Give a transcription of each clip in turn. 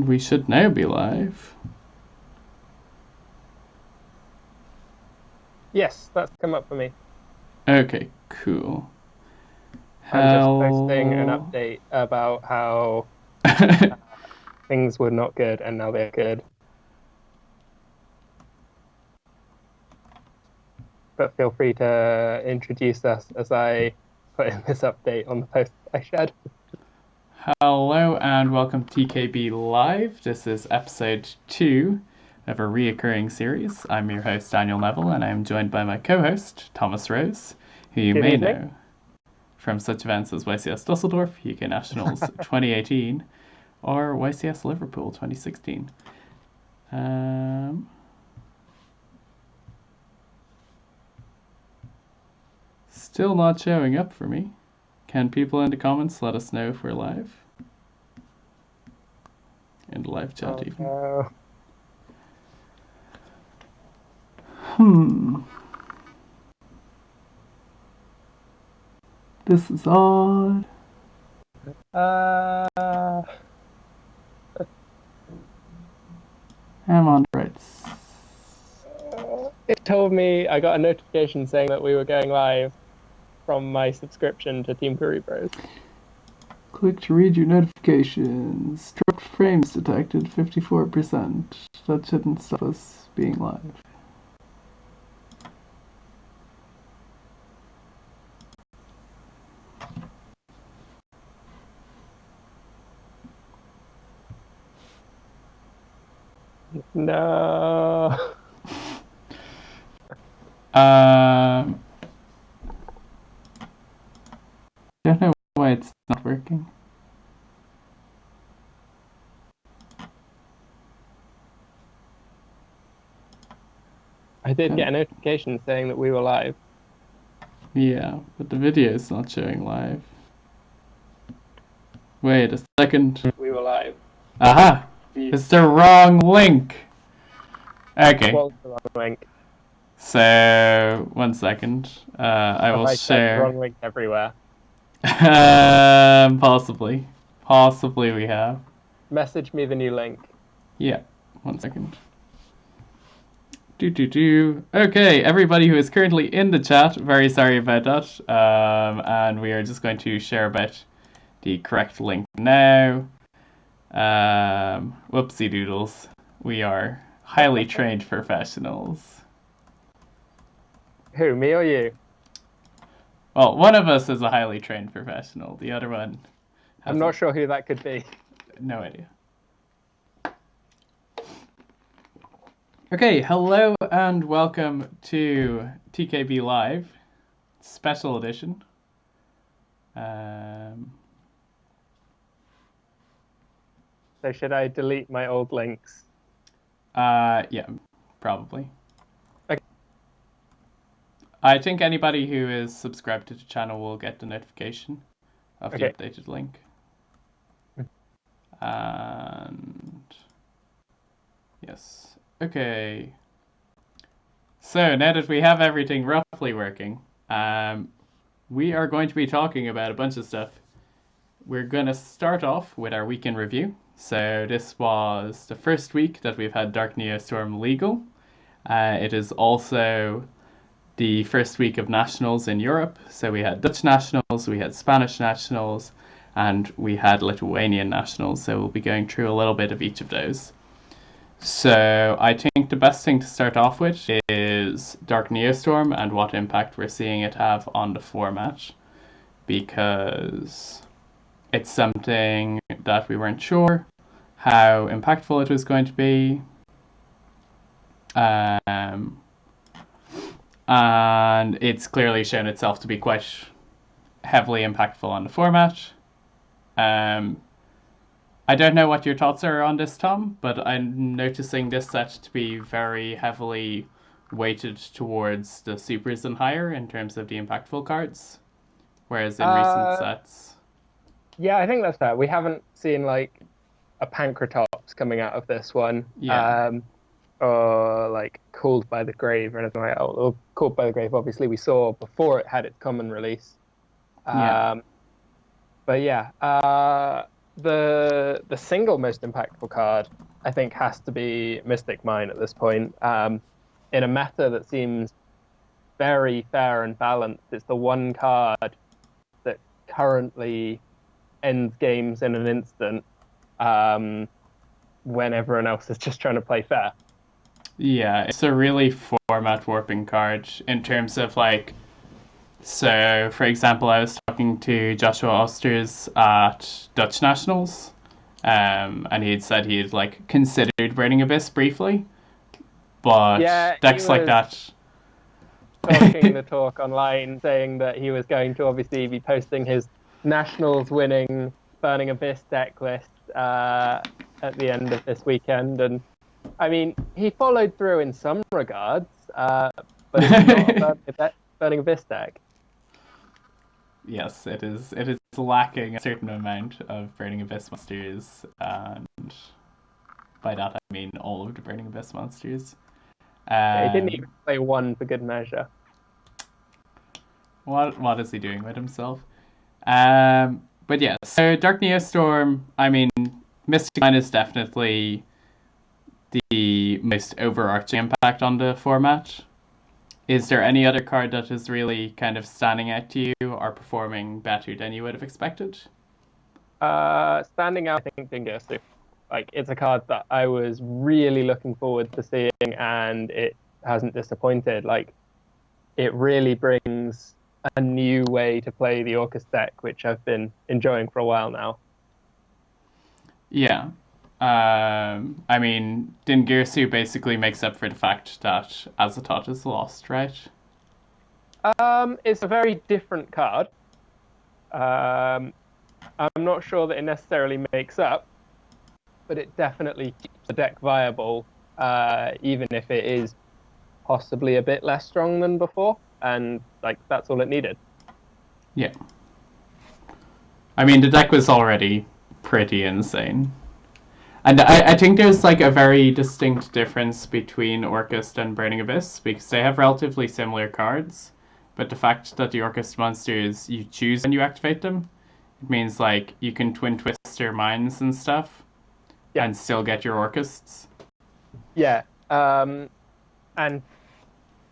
We should now be live. Yes, that's come up for me. Okay, cool. I'm just posting an update about how things were not good and now they're good. But feel free to introduce us as I put in this update on the post I shared. Hello and welcome to TKB Live. This is episode 2 of a reoccurring series. I'm your host Daniel Neville and I'm joined by my co-host Thomas Rose, who you may know from such events as YCS Dusseldorf, UK Nationals 2018, or YCS Liverpool 2016. Still not showing up for me. Can people in the comments let us know if we're live? In the live chat even. This is odd. I'm on the right. It told me I got a notification saying that we were going live from my subscription to Team Kuribrohs. Click to read your notifications. Dropped frames detected 54%. That shouldn't stop us being live. No. Don't know why it's not working. I did get a notification saying that we were live. Yeah, but the video is not showing live. Wait a second. We were live. Aha! It's the wrong link! Okay. What's the wrong link? So, 1 second. I will share. Wrong link everywhere. Possibly. Possibly we have. Message me the new link. Yeah, 1 second. Okay, everybody who is currently in the chat, very sorry about that. And we are just going to share about the correct link now. Whoopsie doodles. We are highly trained professionals. Who, me or you? Well, one of us is a highly trained professional. The other one I'm not sure who that could be. No idea. Okay, hello and welcome to TKB Live, special edition. So should I delete my old links? Yeah, probably. Okay. I think anybody who is subscribed to the channel will get the notification of the updated link. And yes. Okay. So now that we have everything roughly working, we are going to be talking about a bunch of stuff. We're going to start off with our week in review. So this was the first week that we've had Dark Neostorm legal. It is also the first week of nationals in Europe. So we had Dutch nationals, we had Spanish nationals, and we had Lithuanian nationals. So we'll be going through a little bit of each of those. So I think the best thing to start off with is Dark Neostorm and what impact we're seeing it have on the format, because it's something that we weren't sure how impactful it was going to be. And it's clearly shown itself to be quite heavily impactful on the format. I don't know what your thoughts are on this, Tom, but I'm noticing this set to be very heavily weighted towards the supers and higher in terms of the impactful cards, whereas in recent sets... Yeah, I think that's fair. We haven't seen like a Pancratops coming out of this one. Yeah. Or like Called by the Grave or anything like that. Or Called by the Grave, obviously, we saw before it had its common release. Yeah. But yeah, the single most impactful card, I think, has to be Mystic Mine at this point. In a meta that seems very fair and balanced, it's the one card that currently ends games in an instant, when everyone else is just trying to play fair. Yeah, it's a really format warping card in terms of like. So, for example, I was talking to Joshua Osters at Dutch Nationals, and he had said he had like considered Burning Abyss briefly, but Yeah, he decks like was that. talking the talk online, saying that he was going to obviously be posting his nationals winning Burning Abyss deck list at the end of this weekend. And I mean, he followed through in some regards, but it's not a Burning Abyss deck. Yes, it is. It is lacking a certain amount of Burning Abyss monsters, and by that I mean all of the Burning Abyss monsters. He didn't even play one for good measure. What is he doing with himself? But yeah, so Dark Neostorm, I mean, Mystic Mine is definitely the most overarching impact on the format. Is there any other card that is really kind of standing out to you or performing better than you would have expected? Standing out, I think Dingersu. Like, it's a card that I was really looking forward to seeing, and it hasn't disappointed. Like, it really brings a new way to play the Orcust deck, which I've been enjoying for a while now. Yeah. I mean, Dingirsu basically makes up for the fact that Azathoth is lost, right? It's a very different card. Um, I'm not sure that it necessarily makes up, but it definitely keeps the deck viable, even if it is possibly a bit less strong than before. And like, that's all it needed. Yeah. I mean, the deck was already pretty insane. And I think there's like a very distinct difference between Orcust and Burning Abyss because they have relatively similar cards, but the fact that the Orcust monsters you choose when you activate them, it means like you can twin twist your mines and stuff, Yeah. and still get your Orcusts. Yeah. And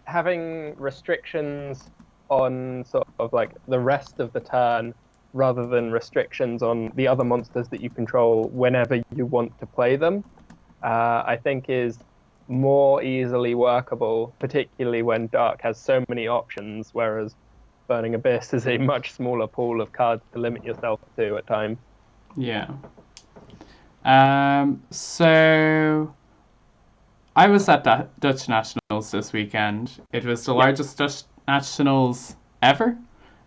having restrictions on sort of like the rest of the turn rather than restrictions on the other monsters that you control whenever you want to play them, I think is more easily workable, particularly when Dark has so many options, whereas Burning Abyss is a much smaller pool of cards to limit yourself to at times. Yeah. So I was at the Dutch Nationals this weekend. It was the largest Dutch Nationals ever.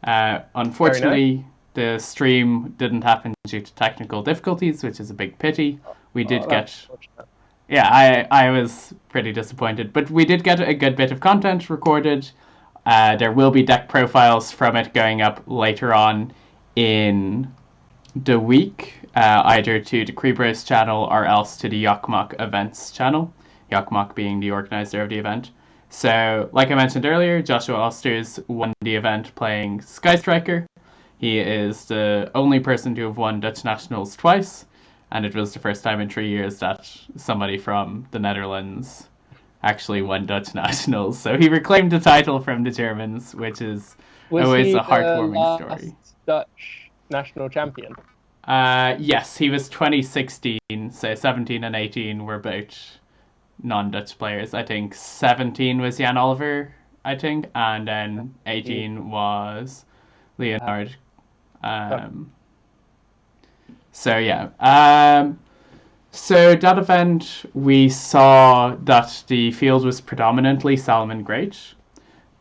Unfortunately, the stream didn't happen due to technical difficulties, which is a big pity. We did get. Yeah, I was pretty disappointed, but we did get a good bit of content recorded. There will be deck profiles from it going up later on in the week, either to the Kuribrohs channel or else to the Yokmok events channel. Yokmok being the organizer of the event. So, like I mentioned earlier, Joshua Osters won the event playing Sky Striker. He is the only person to have won Dutch Nationals twice, and it was the first time in 3 years that somebody from the Netherlands actually won Dutch Nationals. So he reclaimed the title from the Germans, which is always a heartwarming story. Dutch national champion? Yes, he was 2016, so 17 and 18 were both non-Dutch players. I think 17 was Jan Oliver, I think, and then 18 was Leonard. So yeah. So that event, we saw that the field was predominantly Salmon Great.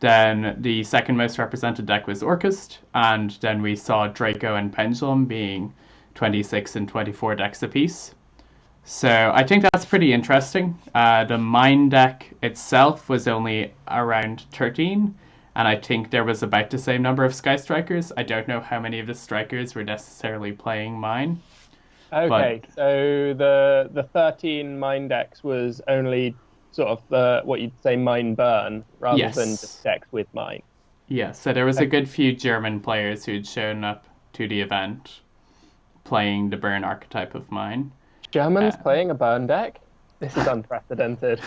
Then the second most represented deck was Orcust, and then we saw Draco and Pendulum being 26 and 24 decks apiece. So I think that's pretty interesting. The Mine deck itself was only around 13, and I think there was about the same number of Sky Strikers. I don't know how many of the Strikers were necessarily playing Mine. Okay, so the 13 Mine decks was only sort of what you'd say Mine Burn rather than just decks with Mine. Yeah, so there was a good few German players who'd shown up to the event. playing the burn archetype of mine. Germans playing a burn deck? This is unprecedented.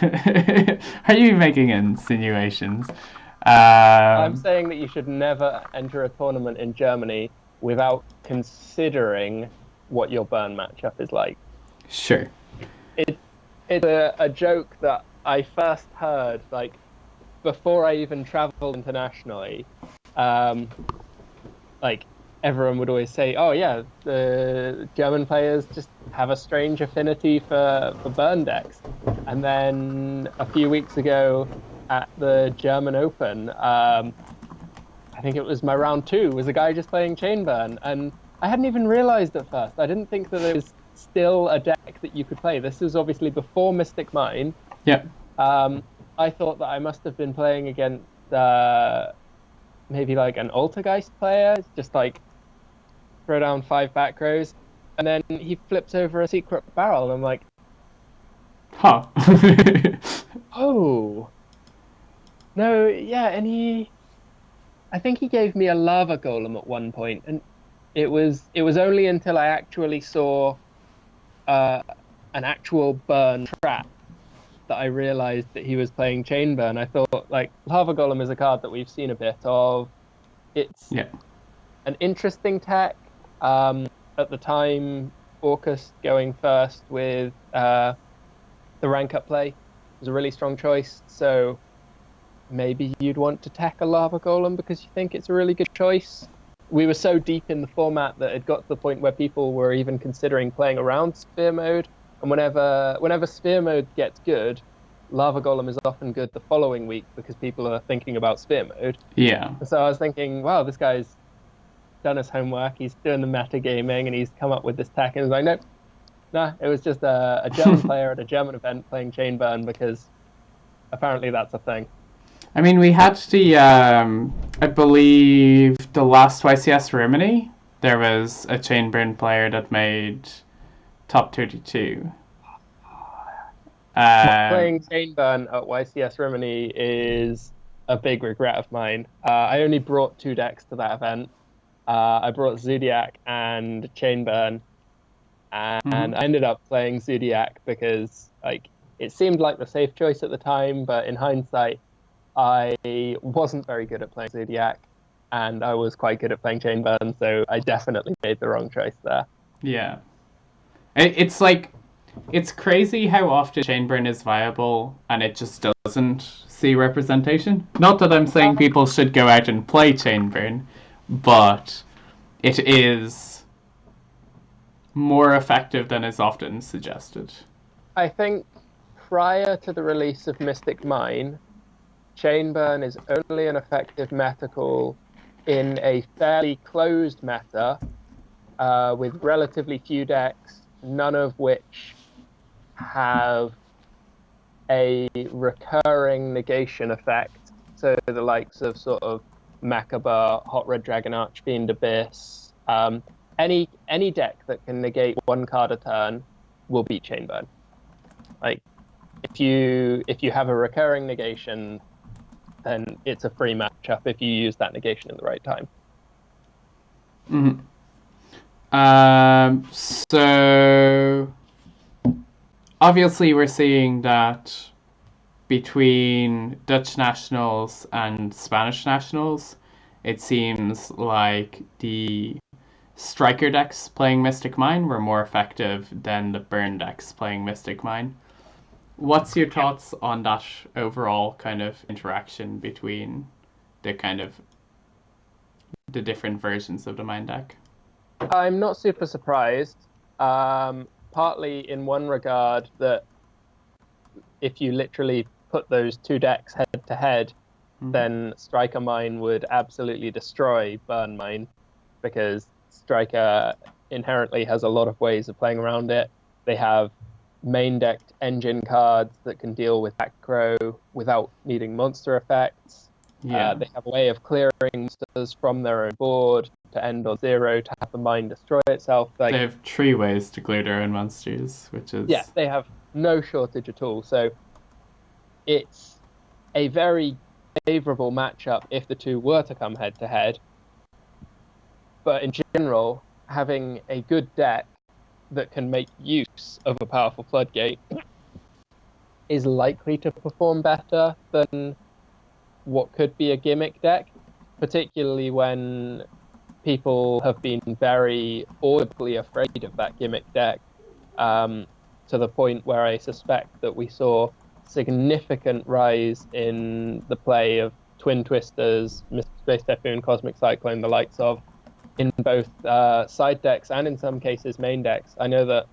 Are you making insinuations? I'm saying that you should never enter a tournament in Germany without considering what your burn matchup is like. Sure. It's a joke that I first heard like before I even traveled internationally. Like everyone would always say, "Oh yeah, the German players just have a strange affinity for burn decks." And then a few weeks ago at the German Open, I think it was my round 2, was a guy just playing chain burn, and I hadn't even realized at first. I didn't think that there was still a deck that you could play. This was obviously before Mystic Mine. Yeah. I thought that I must have been playing against maybe like an Altergeist player, just like throw down 5 back rows, and then he flips over a secret barrel, and I'm like, huh. oh no, yeah. And I think he gave me a lava golem at one point, and it was only until I actually saw an actual burn trap that I realized that he was playing chain burn. I thought, like, lava golem is a card that we've seen a bit of. It's an interesting tech. At the time, Orcust going first with the rank up play was a really strong choice. So maybe you'd want to tech a lava golem because you think it's a really good choice. We were so deep in the format that it got to the point where people were even considering playing around Sphere mode. And whenever Sphere mode gets good, Lava Golem is often good the following week because people are thinking about Sphere mode. Yeah. So I was thinking, wow, this guy's done his homework. He's doing the metagaming, and he's come up with this tech. And it's like, nope, nah, it was just a German player at a German event playing chain burn because apparently that's a thing. I mean, we had the, I believe, the last YCS Rimini. There was a chain burn player that made top 32. Playing chain burn at YCS Rimini is a big regret of mine. I only brought 2 decks to that event. I brought Zodiac and chain burn, and I ended up playing Zodiac because like it seemed like the safe choice at the time, but in hindsight, I wasn't very good at playing Zodiac, and I was quite good at playing chain burn, so I definitely made the wrong choice there. Yeah. It's like, it's crazy how often chain burn is viable and it just doesn't see representation. Not that I'm saying people should go out and play chain burn, but it is more effective than is often suggested. I think prior to the release of Mystic Mine, chain burn is only an effective meta call in a fairly closed meta with relatively few decks, none of which have a recurring negation effect. So the likes of sort of Macabre, Hot Red Dragon Archfiend Abyss, any deck that can negate 1 card a turn will beat chain burn. Like if you have a recurring negation, then it's a free matchup if you use that negation at the right time. So obviously we're seeing that between Dutch nationals and Spanish nationals, it seems like the striker decks playing Mystic Mine were more effective than the burn decks playing Mystic Mine. What's your thoughts on that overall kind of interaction between the different versions of the Mine deck? I'm not super surprised, partly in one regard that if you literally put those 2 decks head to head, then Striker Mine would absolutely destroy Burn Mine because Striker inherently has a lot of ways of playing around it. They have main decked engine cards that can deal with back row without needing monster effects. Yeah. They have a way of clearing monsters from their own board to end on 0 to have the mine destroy itself. Like, they have 3 ways to clear their own monsters, which is... Yeah, they have no shortage at all. So it's a very favourable matchup if the 2 were to come head to head. But in general, having a good deck that can make use of a powerful floodgate is likely to perform better than what could be a gimmick deck, particularly when people have been very audibly afraid of that gimmick deck, to the point where I suspect that we saw significant rise in the play of Twin Twisters, Mr. Space Typhoon, Cosmic Cyclone, the likes of, in both side decks and in some cases main decks. I know that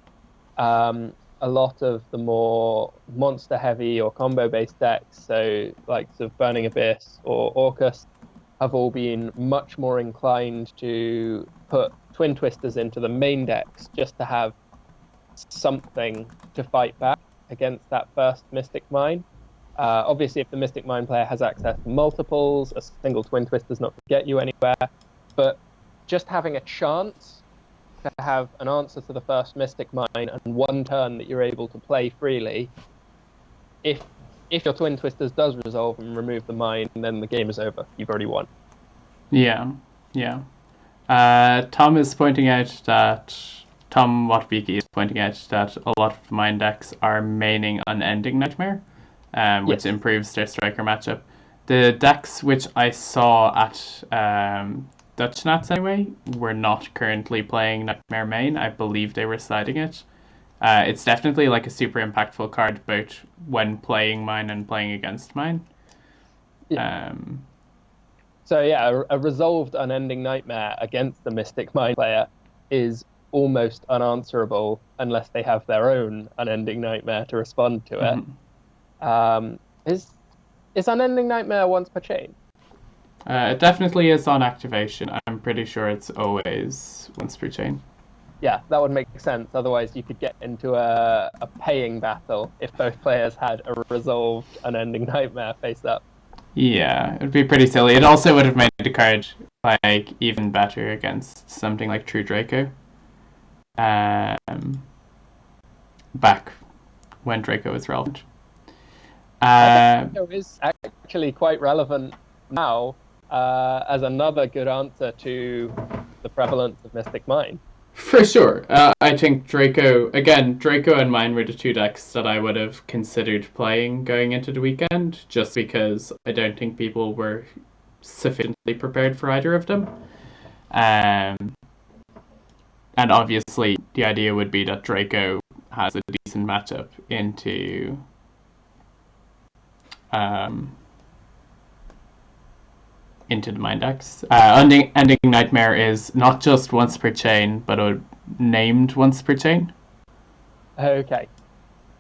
a lot of the more monster-heavy or combo-based decks, so likes of Burning Abyss or Orcust, have all been much more inclined to put Twin Twisters into the main decks just to have something to fight back against that first Mystic Mine. Obviously, if the Mystic Mine player has access to multiples, a single Twin Twister's not going to get you anywhere, but just having a chance to have an answer to the first Mystic Mine and one turn that you're able to play freely, if your Twin Twisters does resolve and remove the mine, then the game is over. You've already won. Yeah. Tom is pointing out that Tom Watbeke is pointing out that a lot of mine decks are maining Unending Nightmare, which Yes. improves their striker matchup. The decks which I saw at Dutch Nats anyway were not currently playing Nightmare main. I believe they were sliding it. It's definitely like a super impactful card both when playing mine and playing against mine. Yeah. So yeah, a resolved Unending Nightmare against the Mystic Mine player is almost unanswerable unless they have their own Unending Nightmare to respond to it. Mm-hmm. Is Unending Nightmare once per chain? It definitely is on activation. I'm pretty sure it's always once per chain. Yeah, that would make sense. Otherwise, you could get into a paying battle if both players had a resolved Unending Nightmare face up. Yeah, it would be pretty silly. It also would have made the card like even better against something like True Draco. Back when Draco was relevant. I think Draco is actually quite relevant now as another good answer to the prevalence of Mystic Mine. For sure. I think Draco and mine were the two decks that I would have considered playing going into the weekend, just because I don't think people were sufficiently prepared for either of them. And obviously, the idea would be that Draco has a decent matchup into the mine decks. Ending Nightmare is not just once per chain, but named once per chain. Okay.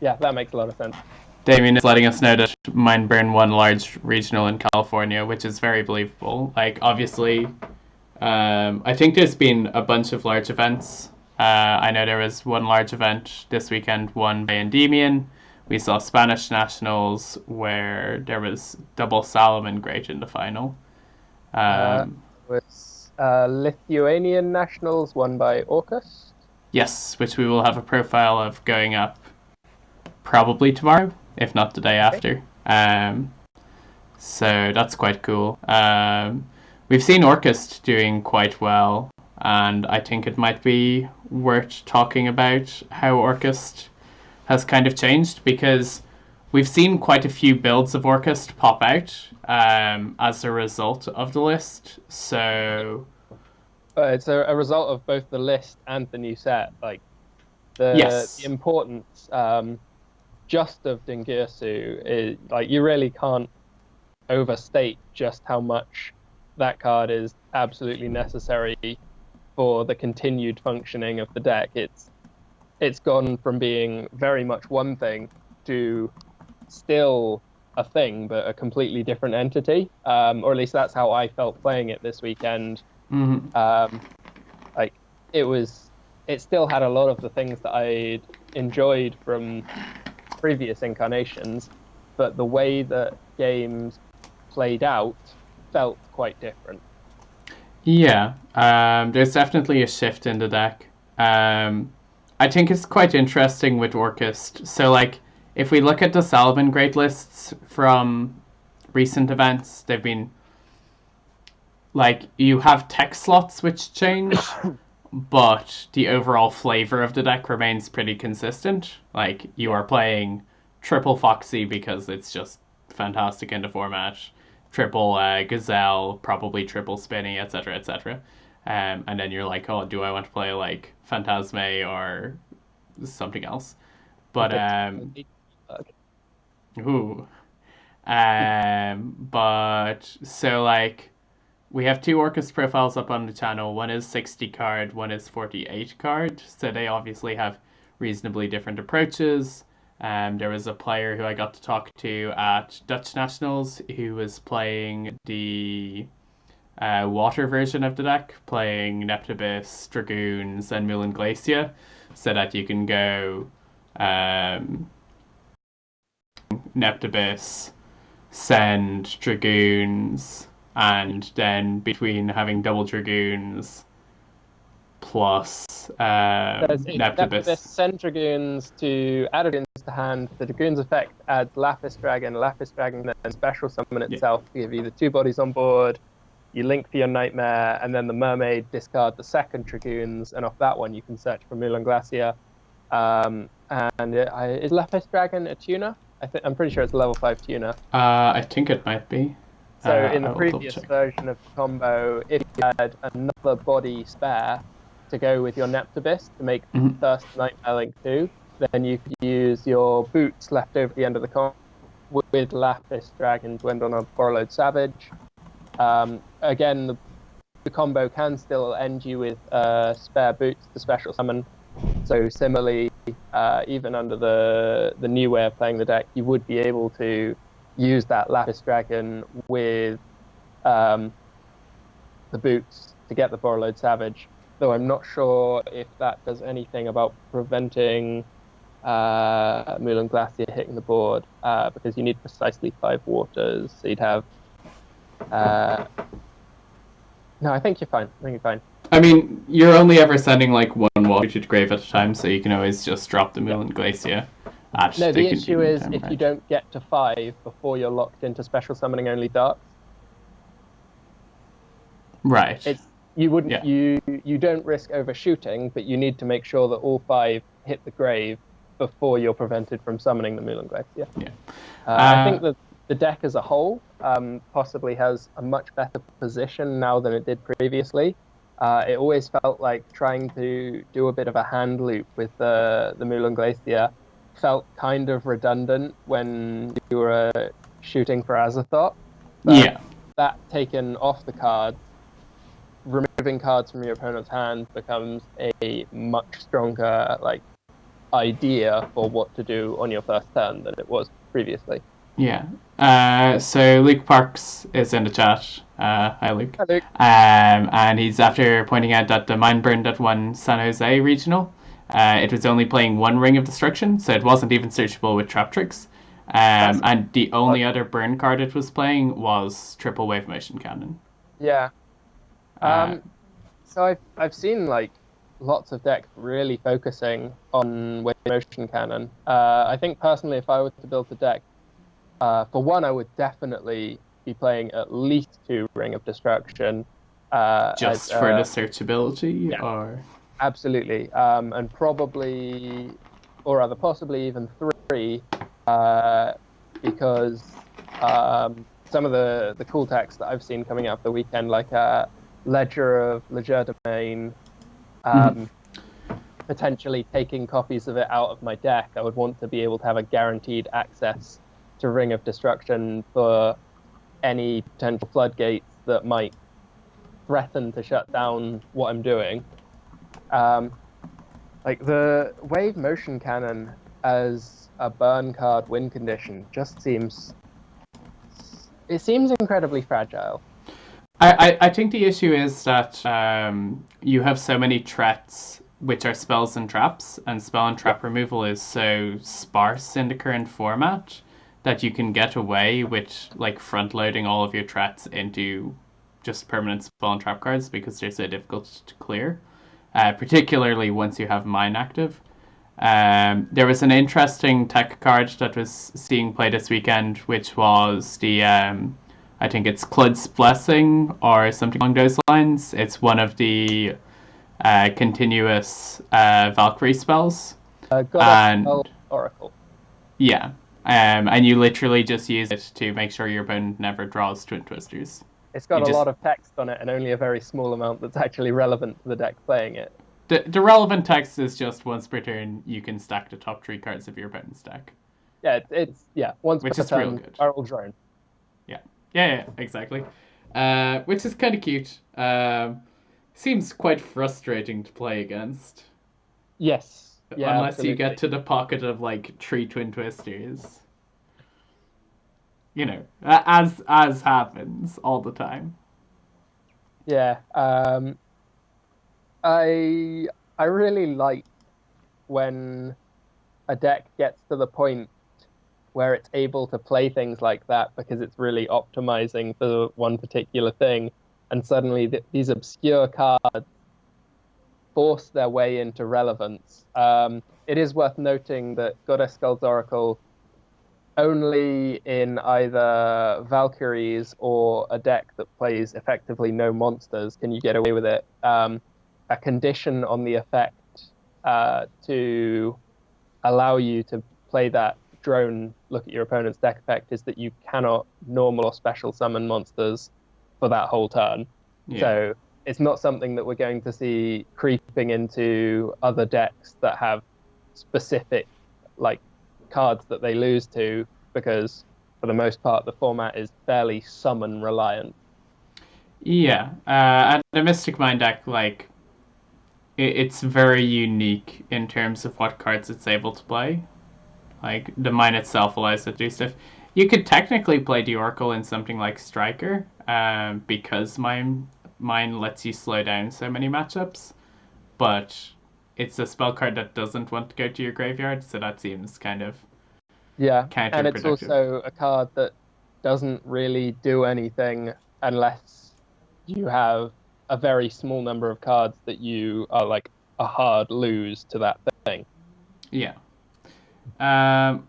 Yeah, that makes a lot of sense. Damien is letting us know that mine burn one large regional in California, which is very believable. Like, obviously, I think there's been a bunch of large events. I know there was one large event this weekend won by Endymion. We saw Spanish Nationals where there was double Salomon Great in the final. Was Lithuanian Nationals won by Orcust? Yes, which we will have a profile of going up probably tomorrow, if not the day after. So that's quite cool. We've seen Orcust doing quite well, and I think it might be worth talking about how Orcust has kind of changed, because we've seen quite a few builds of Orcust pop out as a result of the list. So it's a result of both the list and the new set. Like the importance just of Dingirsu is like you really can't overstate just how much that card is absolutely necessary for the continued functioning of the deck. It's gone from being very much one thing to still a thing, but a completely different entity. Or at least that's how I felt playing it this weekend. Mm-hmm. Like it still had a lot of the things that I'd enjoyed from previous incarnations, but the way that games played out felt quite different. Yeah, there's definitely a shift in the deck. I think it's quite interesting with Orcust. So, like, if we look at the Salomon Great lists from recent events, they've been, like, you have tech slots which change. but the overall flavor of the deck remains pretty consistent. Like, you are playing triple Foxy because it's just fantastic in the format, triple Gazelle, probably triple Spinny, etc., etc. And then you're like, oh, do I want to play like Phantasme or something else? But ooh, but so like we have two Orcust profiles up on the channel. One is 60 card, one is 48 card. So they obviously have reasonably different approaches. There was a player who I got to talk to at Dutch Nationals who was playing the water version of the deck, playing Neptibus, Dragoons, and Moulin Glacier, so that you can go Neptibus, send Dragoons, and then between having double Dragoons plus Neptibus, send Dragoons to add Dragoons to hand. The Dragoons effect adds Lapis Dragon, then special summon itself to give you the 2 bodies on board. You link for your Nightmare, and then the Mermaid discard the second Dragoons, and off that one you can search for Moulin Glacier. Is Lapis Dragon a tuner? I'm pretty sure it's a level 5 tuner. I think it might be. So in the previous version of the combo, if you had another body spare to go with your Neptibus to make first Nightmare Link 2, then you could use your boots left over at the end of the combo with Lapis Dragon to end on a Borrowed Savage. Again, the combo can still end you with spare boots to special summon. So similarly, even under the new way of playing the deck, you would be able to use that Lapis Dragon with the boots to get the Borrowed Savage. Though I'm not sure if that does anything about preventing Moulin Glacier hitting the board, because you need precisely 5 waters. So you'd have... No, I think you're fine. I mean, you're only ever sending like 1 water to the grave at a time, so you can always just drop the Moulin Glacier. No, the issue is if you don't get to 5 before you're locked into special summoning only darts. Right. You wouldn't. Yeah. You don't risk overshooting, but you need to make sure that all 5 hit the grave before you're prevented from summoning the Moulin Glacier. Yeah. I think that the deck as a whole possibly has a much better position now than it did previously. It always felt like trying to do a bit of a hand loop with the Moulin Glacier felt kind of redundant when you were shooting for Azathoth. Yeah. That taken off the cards, removing cards from your opponent's hand becomes a much stronger idea for what to do on your first turn than it was previously. Yeah. So Luke Parks is in the chat. Hi, Luke. Hi, Luke. And he's after pointing out that the Mind Burn that won San Jose Regional, it was only playing 1 Ring of Destruction, so it wasn't even searchable with Trap Tricks. And the only other burn card it was playing was Triple Wave Motion Cannon. Yeah. So I've seen lots of decks really focusing on Wave Motion Cannon. I think personally, if I were to build a deck, for one, I would definitely be playing at least 2 Ring of Destruction. Just for the searchability? Yeah, or absolutely. And probably, or rather possibly even 3, because some of the cool decks that I've seen coming out the weekend, like Ledger of Legerdemain, potentially taking copies of it out of my deck, I would want to be able to have a guaranteed access to Ring of Destruction for any potential floodgates that might threaten to shut down what I'm doing. The Wave Motion Cannon as a burn card win condition just seems incredibly fragile. I think the issue is that you have so many threats which are spells and traps, and spell and trap removal is so sparse in the current format that you can get away with front loading all of your threats into just permanent spell and trap cards because they're so difficult to clear, particularly once you have mine active. There was an interesting tech card that was seeing play this weekend, which was the I think it's Clud's Blessing or something along those lines. It's one of the continuous Valkyrie spells. Goddess And Oracle. yeah, and you literally just use it to make sure your opponent never draws Twin Twisters. It's got You a just lot of text on it and only a very small amount that's actually relevant to the deck playing it. the relevant text is just once per turn you can stack the top 3 cards of your opponent's deck. It's once Which per is real turn, good. barrel drone. Yeah, exactly. Which is kind of cute. Seems quite frustrating to play against. Yes. Yeah, Unless absolutely. you get to the pocket of like 3 Twin Twisters. You know, as happens all the time. Yeah. I really like when a deck gets to the point where it's able to play things like that because it's really optimizing for one particular thing, and suddenly these obscure cards force their way into relevance. It is worth noting that Goddess Skull's Oracle only in either Valkyries or a deck that plays effectively no monsters can you get away with it. A condition on the effect to allow you to play that drone, look at your opponent's deck effect, is that you cannot normal or special summon monsters for that whole turn. Yeah. So it's not something that we're going to see creeping into other decks that have specific like cards that they lose to, because for the most part the format is fairly summon reliant. Yeah, and the Mystic Mind deck, like, it's very unique in terms of what cards it's able to play. Like, the mine itself allows it to do stuff. You could technically play the Oracle in something like Striker, because mine lets you slow down so many matchups, but it's a spell card that doesn't want to go to your graveyard, so that seems kind of Yeah, and it's counterproductive. also a card that doesn't really do anything unless you have a very small number of cards that you are like a hard lose to that thing. Yeah.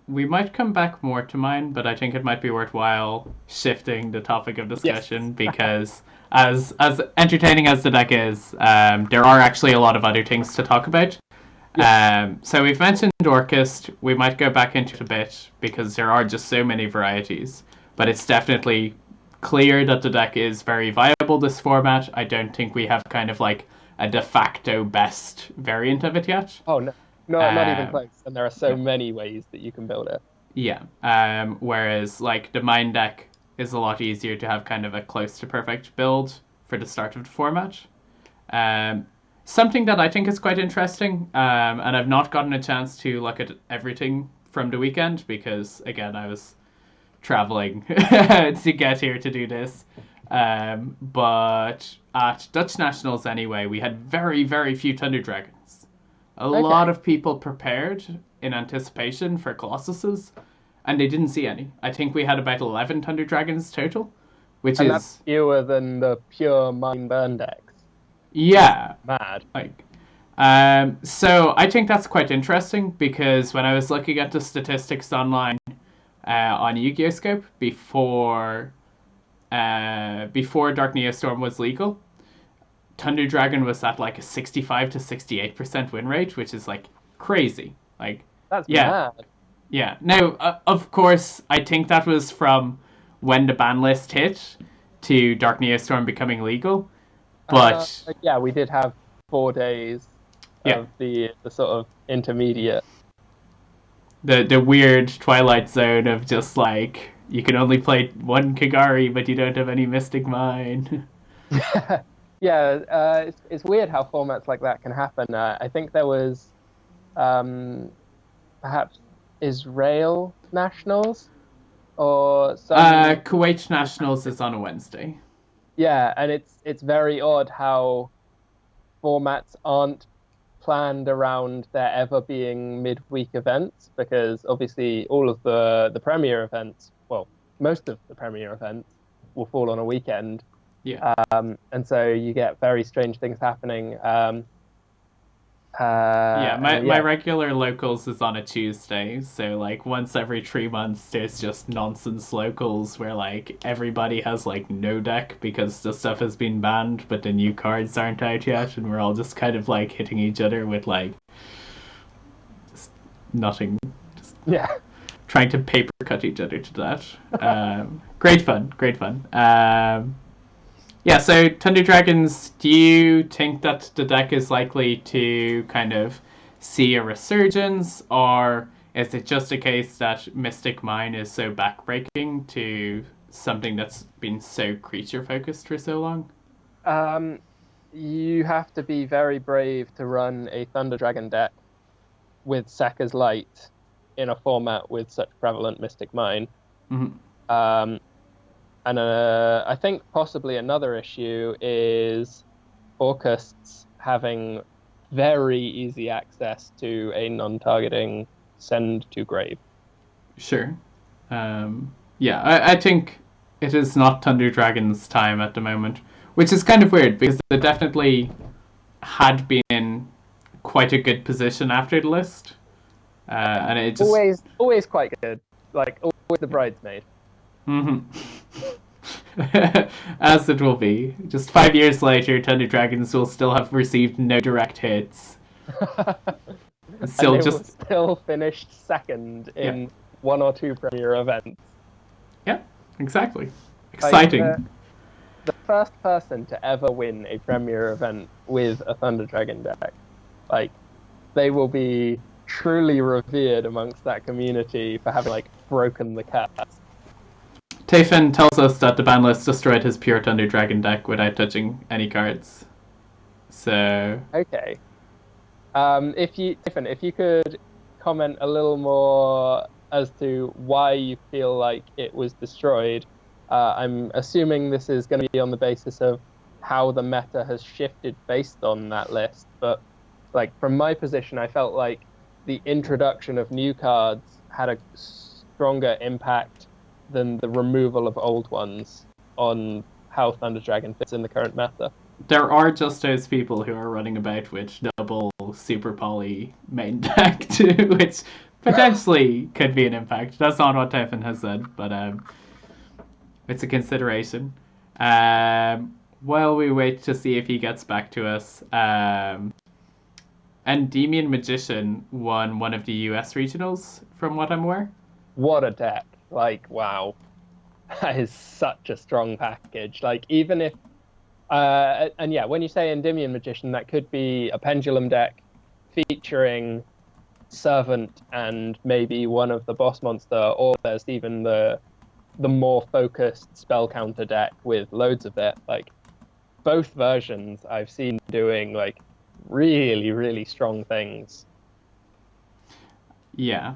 We might come back more to mine, but I think it might be worthwhile shifting the topic of discussion because, as entertaining as the deck is, there are actually a lot of other things to talk about. So we've mentioned Orcust. We might go back into it a bit because there are just so many varieties, but it's definitely clear that the deck is very viable this format. I don't think we have kind of like a de facto best variant of it yet. Oh no, not even close. And there are so many ways that you can build it. Yeah. Whereas like the mine deck is a lot easier to have kind of a close to perfect build for the start of the format. Something that I think is quite interesting, and I've not gotten a chance to look at everything from the weekend because, again, I was traveling to get here to do this. But at Dutch Nationals anyway, we had very, very few Thunder Dragons. A lot of people prepared in anticipation for Colossuses, and they didn't see any. I think we had about 11 Thunder Dragons total, which is... that's fewer than the pure mine burn decks. Yeah. Mad. Like, so I think that's quite interesting because when I was looking at the statistics online on Yu-Gi-Oh! Scope before Dark Neostorm was legal, Thunder Dragon was at like a 65 to 68% win rate, which is like crazy. Like, that's mad. Yeah. Now, of course, I think that was from when the ban list hit to Dark Neostorm becoming legal. But yeah, we did have 4 days of the sort of intermediate. The weird Twilight Zone of just like you can only play one Kagari, but you don't have any Mystic Mine. Yeah, it's weird how formats like that can happen. I think there was perhaps Israel Nationals or some... Kuwait Nationals is on a Wednesday. Yeah, and it's very odd how formats aren't planned around there ever being midweek events, because obviously all of the premier events, well, most of the premier events will fall on a weekend. Yeah. And so you get very strange things happening. Yeah, my Yeah. regular locals is on a Tuesday, so like once every 3 months there's just nonsense locals where like everybody has like no deck because the stuff has been banned, but the new cards aren't out yet, and we're all just kind of like hitting each other with like just nothing, just Yeah. trying to paper cut each other to death. Great fun, great fun. Yeah, so Thunder Dragons, do you think that the deck is likely to kind of see a resurgence, or is it just a case that Mystic Mine is so backbreaking to something that's been so creature focused for so long? Um, you have to be very brave to run a Thunder Dragon deck with Sekka's Light in a format with such prevalent Mystic Mine. Mm-hmm. Um, and I think possibly another issue is Orcusts having very easy access to a non-targeting send to grave. Sure. Yeah, I think it is not Thunder Dragon's time at the moment, which is kind of weird because they definitely had been in quite a good position after the list. And it just Always quite good. Like always the bridesmaid. Mhm. As it will be. Just 5 years later, Thunder Dragons will still have received no direct hits. And Still they will just still finished second yeah, in one or two premier events. yeah, exactly. Like Exciting. the first person to ever win a premier event with a Thunder Dragon deck, like they will be truly revered amongst that community for having like broken the curse. Tayfin tells us that the ban list destroyed his pure Thunder Dragon deck without touching any cards. So Okay. If you could comment a little more as to why you feel like it was destroyed. I'm assuming this is going to be on the basis of how the meta has shifted based on that list. But like from my position, I felt like the introduction of new cards had a stronger impact than the removal of old ones on how Thunder Dragon fits in the current meta. there are just those people who are running about with double super poly main deck too, which potentially could be an impact. That's not what Tayfin has said, but it's a consideration. While we wait to see if he gets back to us, Endymion Magician won one of the US regionals, from what I'm aware. What a deck! Like, wow, that is such a strong package. Like, even if, and yeah, when you say Endymion Magician, that could be a pendulum deck featuring Servant and maybe one of the boss monster, or there's even the more focused spell counter deck with loads of it. Like, both versions I've seen doing like really, really strong things. Yeah.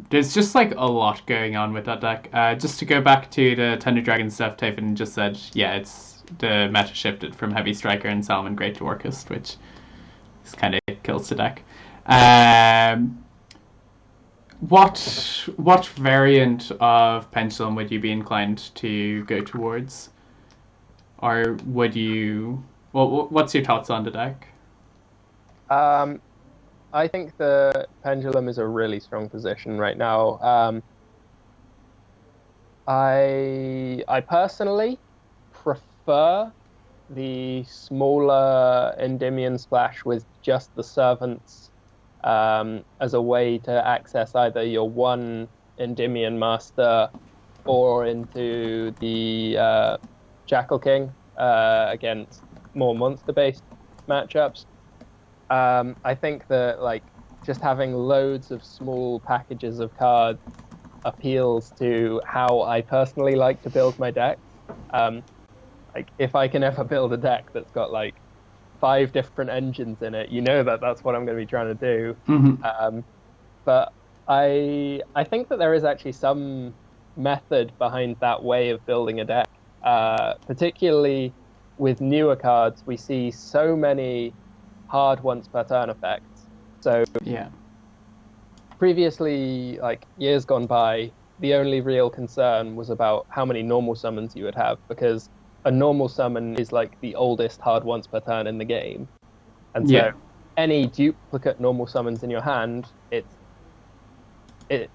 There's just like a lot going on with that deck. Just to go back to the Thunder Dragon stuff, Tayfin just said, yeah, it's the meta shifted from Heavy Striker and Salmon Great to Orcust, which is kind of kills the deck. What variant of Pendulum would you be inclined to go towards, or would you? Well, what's your thoughts on the deck? Um, I think the pendulum is a really strong position right now. I personally prefer the smaller Endymion splash with just the servants as a way to access either your one Endymion master or into the Jackal King against more monster-based matchups. I think that like just having loads of small packages of cards appeals to how I personally like to build my deck. Like if I can ever build a deck that's got like 5 different engines in it, you know that that's what I'm going to be trying to do. Mm-hmm. But I think that there is actually some method behind that way of building a deck. Particularly with newer cards, we see so many hard once per turn effects. So Yeah. previously, like years gone by, the only real concern was about how many normal summons you would have, because a normal summon is like the oldest hard once per turn in the game. And so Yeah. any duplicate normal summons in your hand,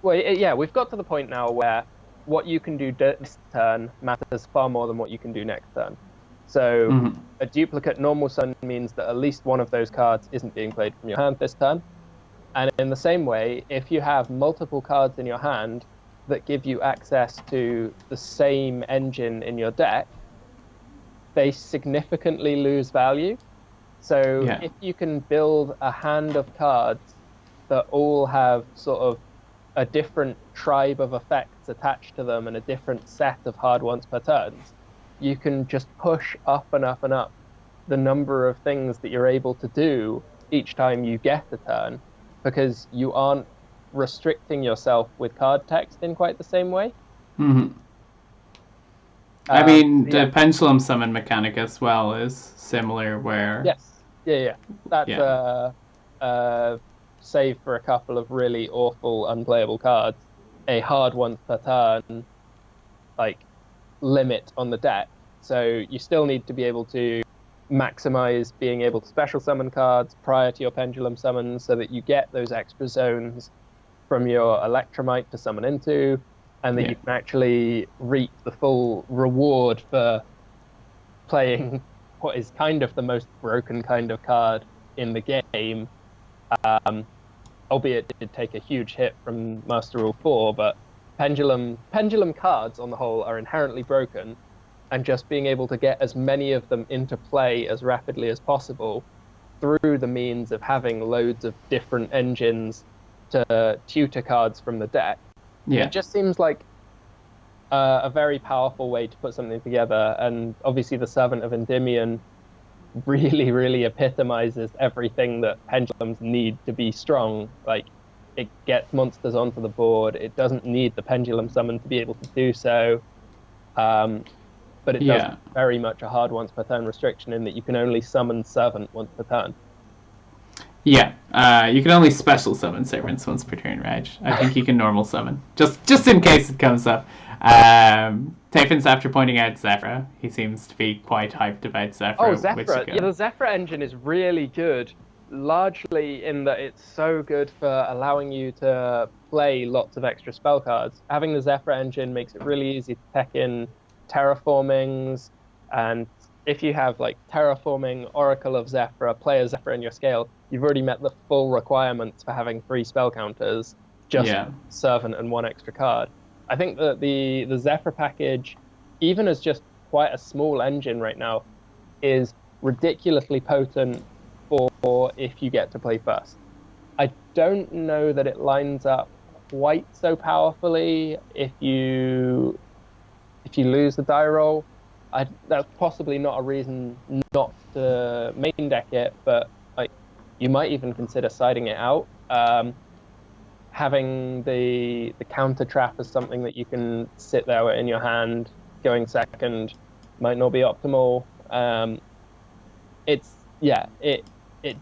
we've got to the point now where what you can do this turn matters far more than what you can do next turn. So a duplicate normal summon means that at least one of those cards isn't being played from your hand this turn. And in the same way, if you have multiple cards in your hand that give you access to the same engine in your deck, they significantly lose value. So if you can build a hand of cards that all have sort of a different tribe of effects attached to them and a different set of hard ones per turn, you can just push up and up and up the number of things that you're able to do each time you get a turn, because you aren't restricting yourself with card text in quite the same way. I mean, the pendulum summon mechanic as well is similar, where... Yes. That's save for a couple of really awful, unplayable cards, a hard once per turn, like, limit on the deck. So you still need to be able to maximize being able to special summon cards prior to your pendulum summons so that you get those extra zones from your Electromite to summon into, and that you can actually reap the full reward for playing what is kind of the most broken kind of card in the game. Albeit it did take a huge hit from Master Rule 4, but pendulum cards on the whole are inherently broken, and just being able to get as many of them into play as rapidly as possible through the means of having loads of different engines to tutor cards from the deck. It just seems like a very powerful way to put something together, and obviously the Servant of Endymion really, really epitomizes everything that pendulums need to be strong. Like, it gets monsters onto the board, it doesn't need the pendulum summon to be able to do so, but it does very much a hard once per turn restriction in that you can only summon Servant once per turn. You can only special summon servants once per turn, right? I think you can normal summon, just in case it comes up. Tafin's after pointing out Zephyr. He seems to be quite hyped about Zephyr. Oh, Zephyr! Yeah, the Zephyr engine is really good, largely in that it's so good for allowing you to play lots of extra spell cards. Having the Zephyr engine makes it really easy to tech in terraformings, and if you have like terraforming, Oracle of Zephyr, play a Zephyr in your scale, you've already met the full requirements for having 3 spell counters, just Servant and 1 extra card. I think that the Zephyr package, even as just quite a small engine right now, is ridiculously potent for if you get to play first. I don't know that it lines up quite so powerfully if you lose the die roll. That's possibly not a reason not to main deck it, but like, you might even consider siding it out. Having the counter trap as something that you can sit there in your hand going second might not be optimal. It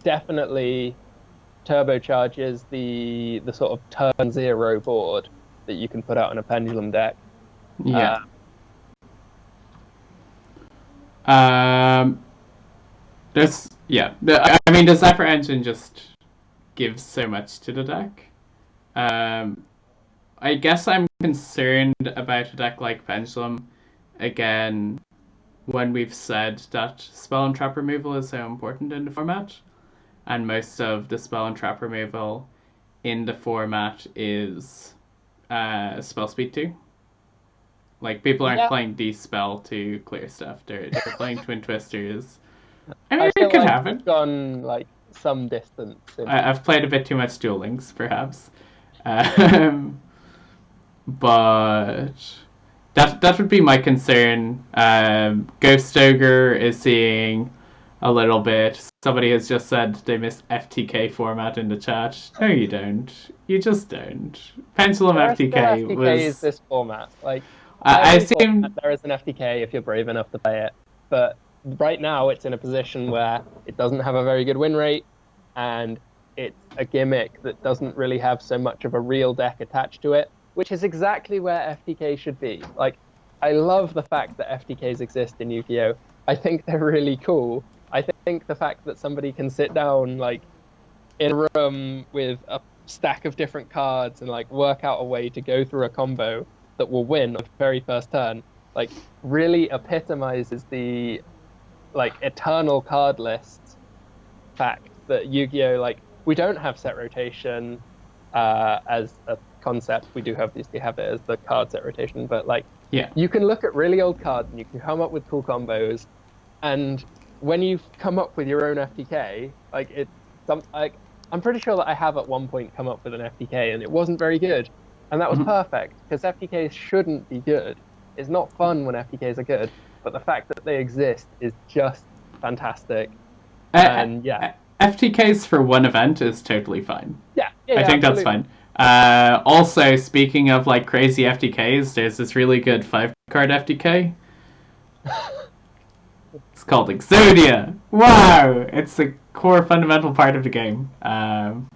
definitely turbocharges the sort of turn 0 board that you can put out in a pendulum deck. I mean, the Zephyr engine just gives so much to the deck. I guess I'm concerned about a deck like Pendulum, again, when we've said that spell and trap removal is so important in the format, and most of the spell and trap removal in the format is spell speed 2. Like, people aren't playing D-Spell to clear stuff. They're playing Twin Twisters. I mean, it could happen. It's gone, like, some distance. I've played a bit too much Duel Links, perhaps. But that would be my concern. Ghost Ogre is seeing a little bit. Somebody has just said they missed FTK format in the chat. No, you don't. You just don't. Pendulum FTK was... is this format. Like, I assume there is an FTK if you're brave enough to play it, but right now it's in a position where it doesn't have a very good win rate, and it's a gimmick that doesn't really have so much of a real deck attached to it, which is exactly where FTK should be. Like, I love the fact that FTKs exist in Yu-Gi-Oh! I think they're really cool. I think the fact that somebody can sit down, like, in a room with a stack of different cards and like work out a way to go through a combo that will win on the very first turn, like really epitomizes the like eternal card list fact that Yu-Gi-Oh! Like we don't have set rotation as a concept. We do have obviously have it as the card set rotation, but like Yeah. you can look at really old cards and you can come up with cool combos. And when you come up with your own FTK, like it's some like I'm pretty sure that I have at one point come up with an FTK and it wasn't very good, and that was perfect because FTKs shouldn't be good. It's not fun when FTKs are good, but the fact that they exist is just fantastic. And yeah, FTKs for one event is totally fine. yeah, I think absolutely. that's fine. Also, speaking of like crazy FTKs, there's this really good 5-card FTK. It's called Exodia. Wow! It's a core fundamental part of the game,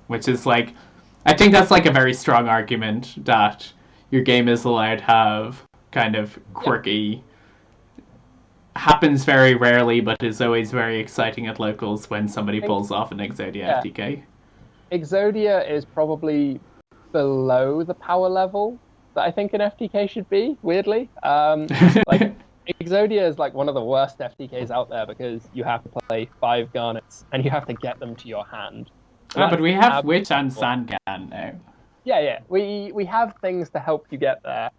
which is like, I think that's like a very strong argument that your game is allowed to have kind of quirky, happens very rarely, but is always very exciting at locals when somebody pulls off an Exodia FTK. Exodia is probably below the power level that I think an FTK should be, weirdly. Like Exodia is like one of the worst FTKs out there because you have to play 5 garnets and you have to get them to your hand. But we have Witch and Sandgan now. Yeah. We have things to help you get there,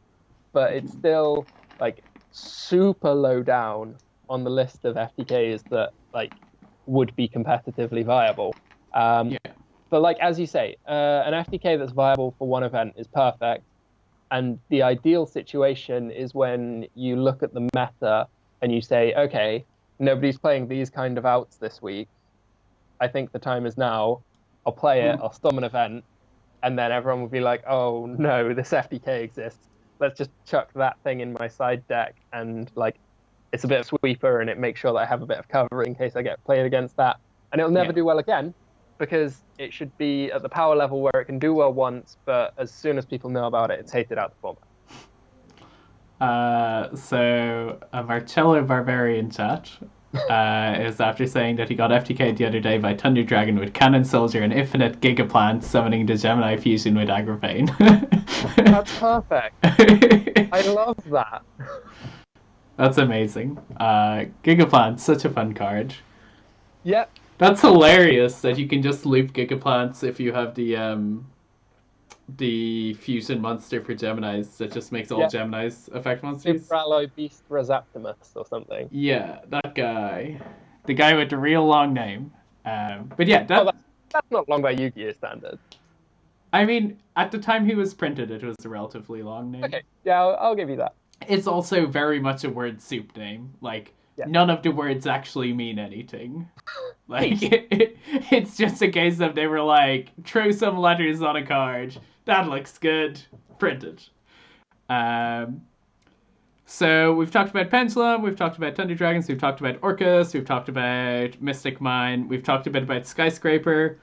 but it's still like super low down on the list of FTKs that like would be competitively viable. But like as you say, an FTK that's viable for one event is perfect. And the ideal situation is when you look at the meta and you say, okay, nobody's playing these kind of outs this week. I think the time is now. I'll play it. I'll storm an event. And then everyone will be like, oh, no, this FTK exists. Let's just chuck that thing in my side deck. And like, it's a bit of sweeper and it makes sure that I have a bit of cover in case I get played against that. And it'll never do well again, because it should be at the power level where it can do well once, but as soon as people know about it, it's hated out the format. So a Marcello Barbarian chat is after saying that he got FTK'd the other day by Thunder Dragon with Cannon Soldier and Infinite Gigaplant summoning the Gemini fusion with Agravain. That's perfect. I love that. That's amazing. Gigaplant, such a fun card. Yep. That's hilarious that you can just loop Gigaplants if you have the fusion monster for Geminis that just makes all Geminis effect monsters. Super Alloy Beast Resaptimus or something. Yeah, that guy. The guy with the real long name. But yeah, that's not long by Yu-Gi-Oh standards. I mean, at the time he was printed, it was a relatively long name. Okay, yeah, I'll give you that. It's also very much a word soup name. Like, none of the words actually mean anything. Like, it's just a case of they were like, throw some letters on a card. That looks good. Printed. So we've talked about Pendulum, we've talked about Thunder Dragons, we've talked about Orcust, we've talked about Mystic Mine, we've talked a bit about Skyscraper.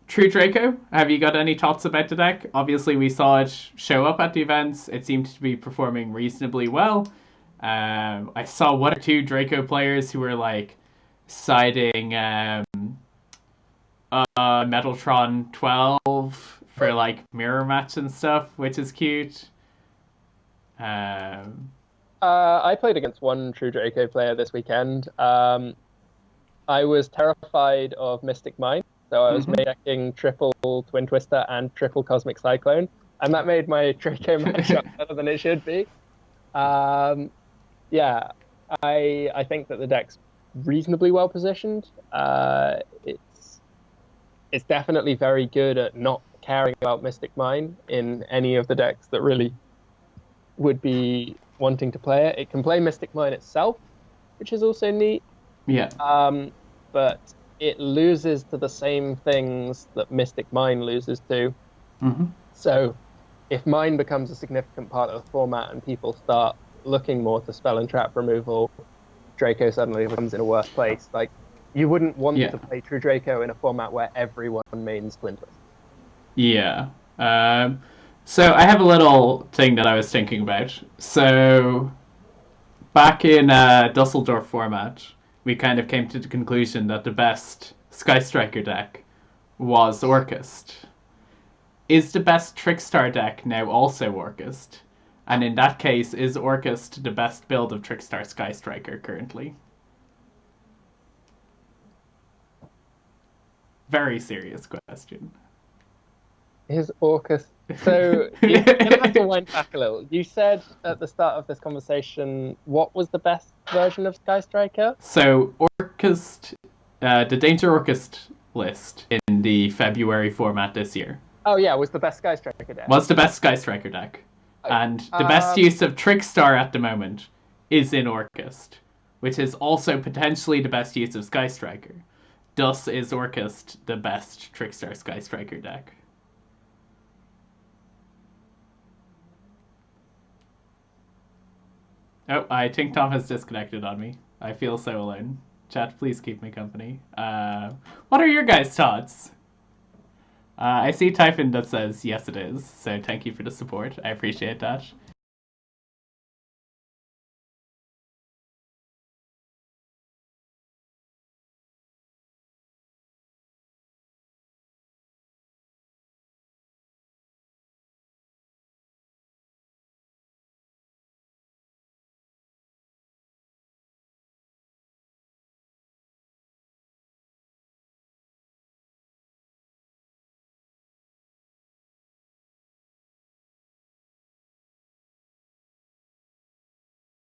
True Draco, have you got any thoughts about the deck? Obviously, we saw it show up at the events. It seemed to be performing reasonably well. I saw 1 or 2 Draco players who were like siding Metaltron 12 for like mirror match and stuff, which is cute. I played against 1 True Draco player this weekend. I was terrified of Mystic Mine. So I was making triple Twin Twister and triple Cosmic Cyclone, and that made my Draco matchup better than it should be. I think that the deck's reasonably well positioned. It's definitely very good at not caring about Mystic Mine in any of the decks that really would be wanting to play it. It can play Mystic Mine itself, which is also neat. Yeah. But it loses to the same things that Mystic Mine loses to. So if Mine becomes a significant part of the format and people start looking more to spell and trap removal, Draco suddenly becomes in a worse place. Like, you wouldn't want to play True Draco in a format where everyone mains Twin Twist. Yeah. So I have a little thing that I was thinking about. So back in Dusseldorf format, we kind of came to the conclusion that the best Sky Striker deck was Orcust. Is the best Trickstar deck now also Orcust? And in that case, is Orcust the best build of Trickstar Sky Striker currently? Very serious question. Is Orcust... So, you're going to have to wind back a little. You said at the start of this conversation, what was the best version of Sky Striker? So, Orcust, the Danger Orcust list in the February format this year. Oh yeah, was the best Sky Striker deck. Was the best Sky Striker deck. And the best use of Trickstar at the moment is in Orcust, which is also potentially the best use of Sky Striker. Thus is Orcust the best Trickstar Sky Striker deck. Oh, I think Tom has disconnected on me. I feel so alone. Chat, please keep me company. What are your guys' thoughts? I see Typhon that says yes it is, so thank you for the support. I appreciate that.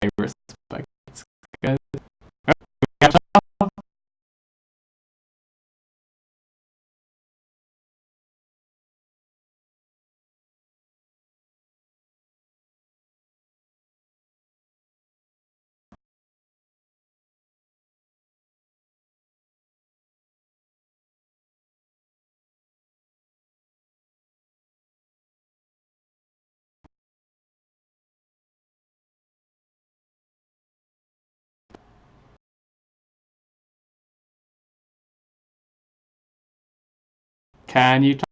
I respect guys. Can you talk?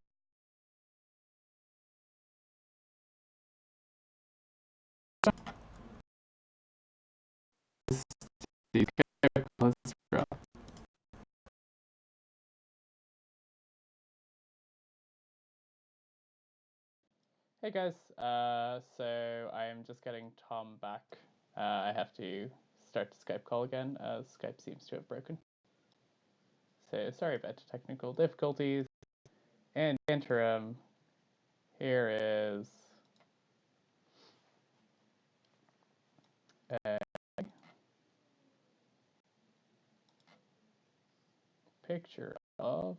Hey guys, so I am just getting Tom back. I have to start the Skype call again as Skype seems to have broken. So sorry about the technical difficulties. In the interim, here is a picture of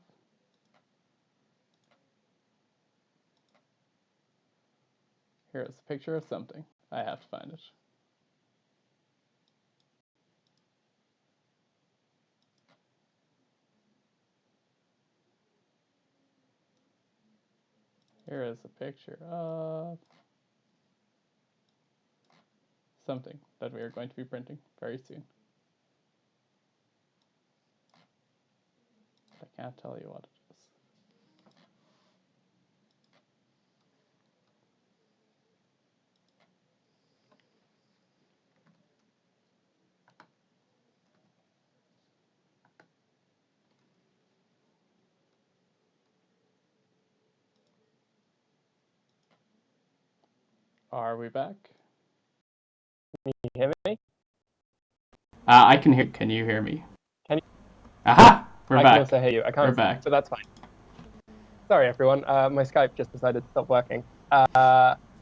here is a picture of something. I have to find it. Here is a picture of something that we are going to be printing very soon. I can't tell you what it is. Are we back? Can you hear me? I can hear. Can you hear me? Can you? Aha! We're back. I can also hear you. I can't. We're back. But that's fine. Sorry, everyone. My Skype just decided to stop working.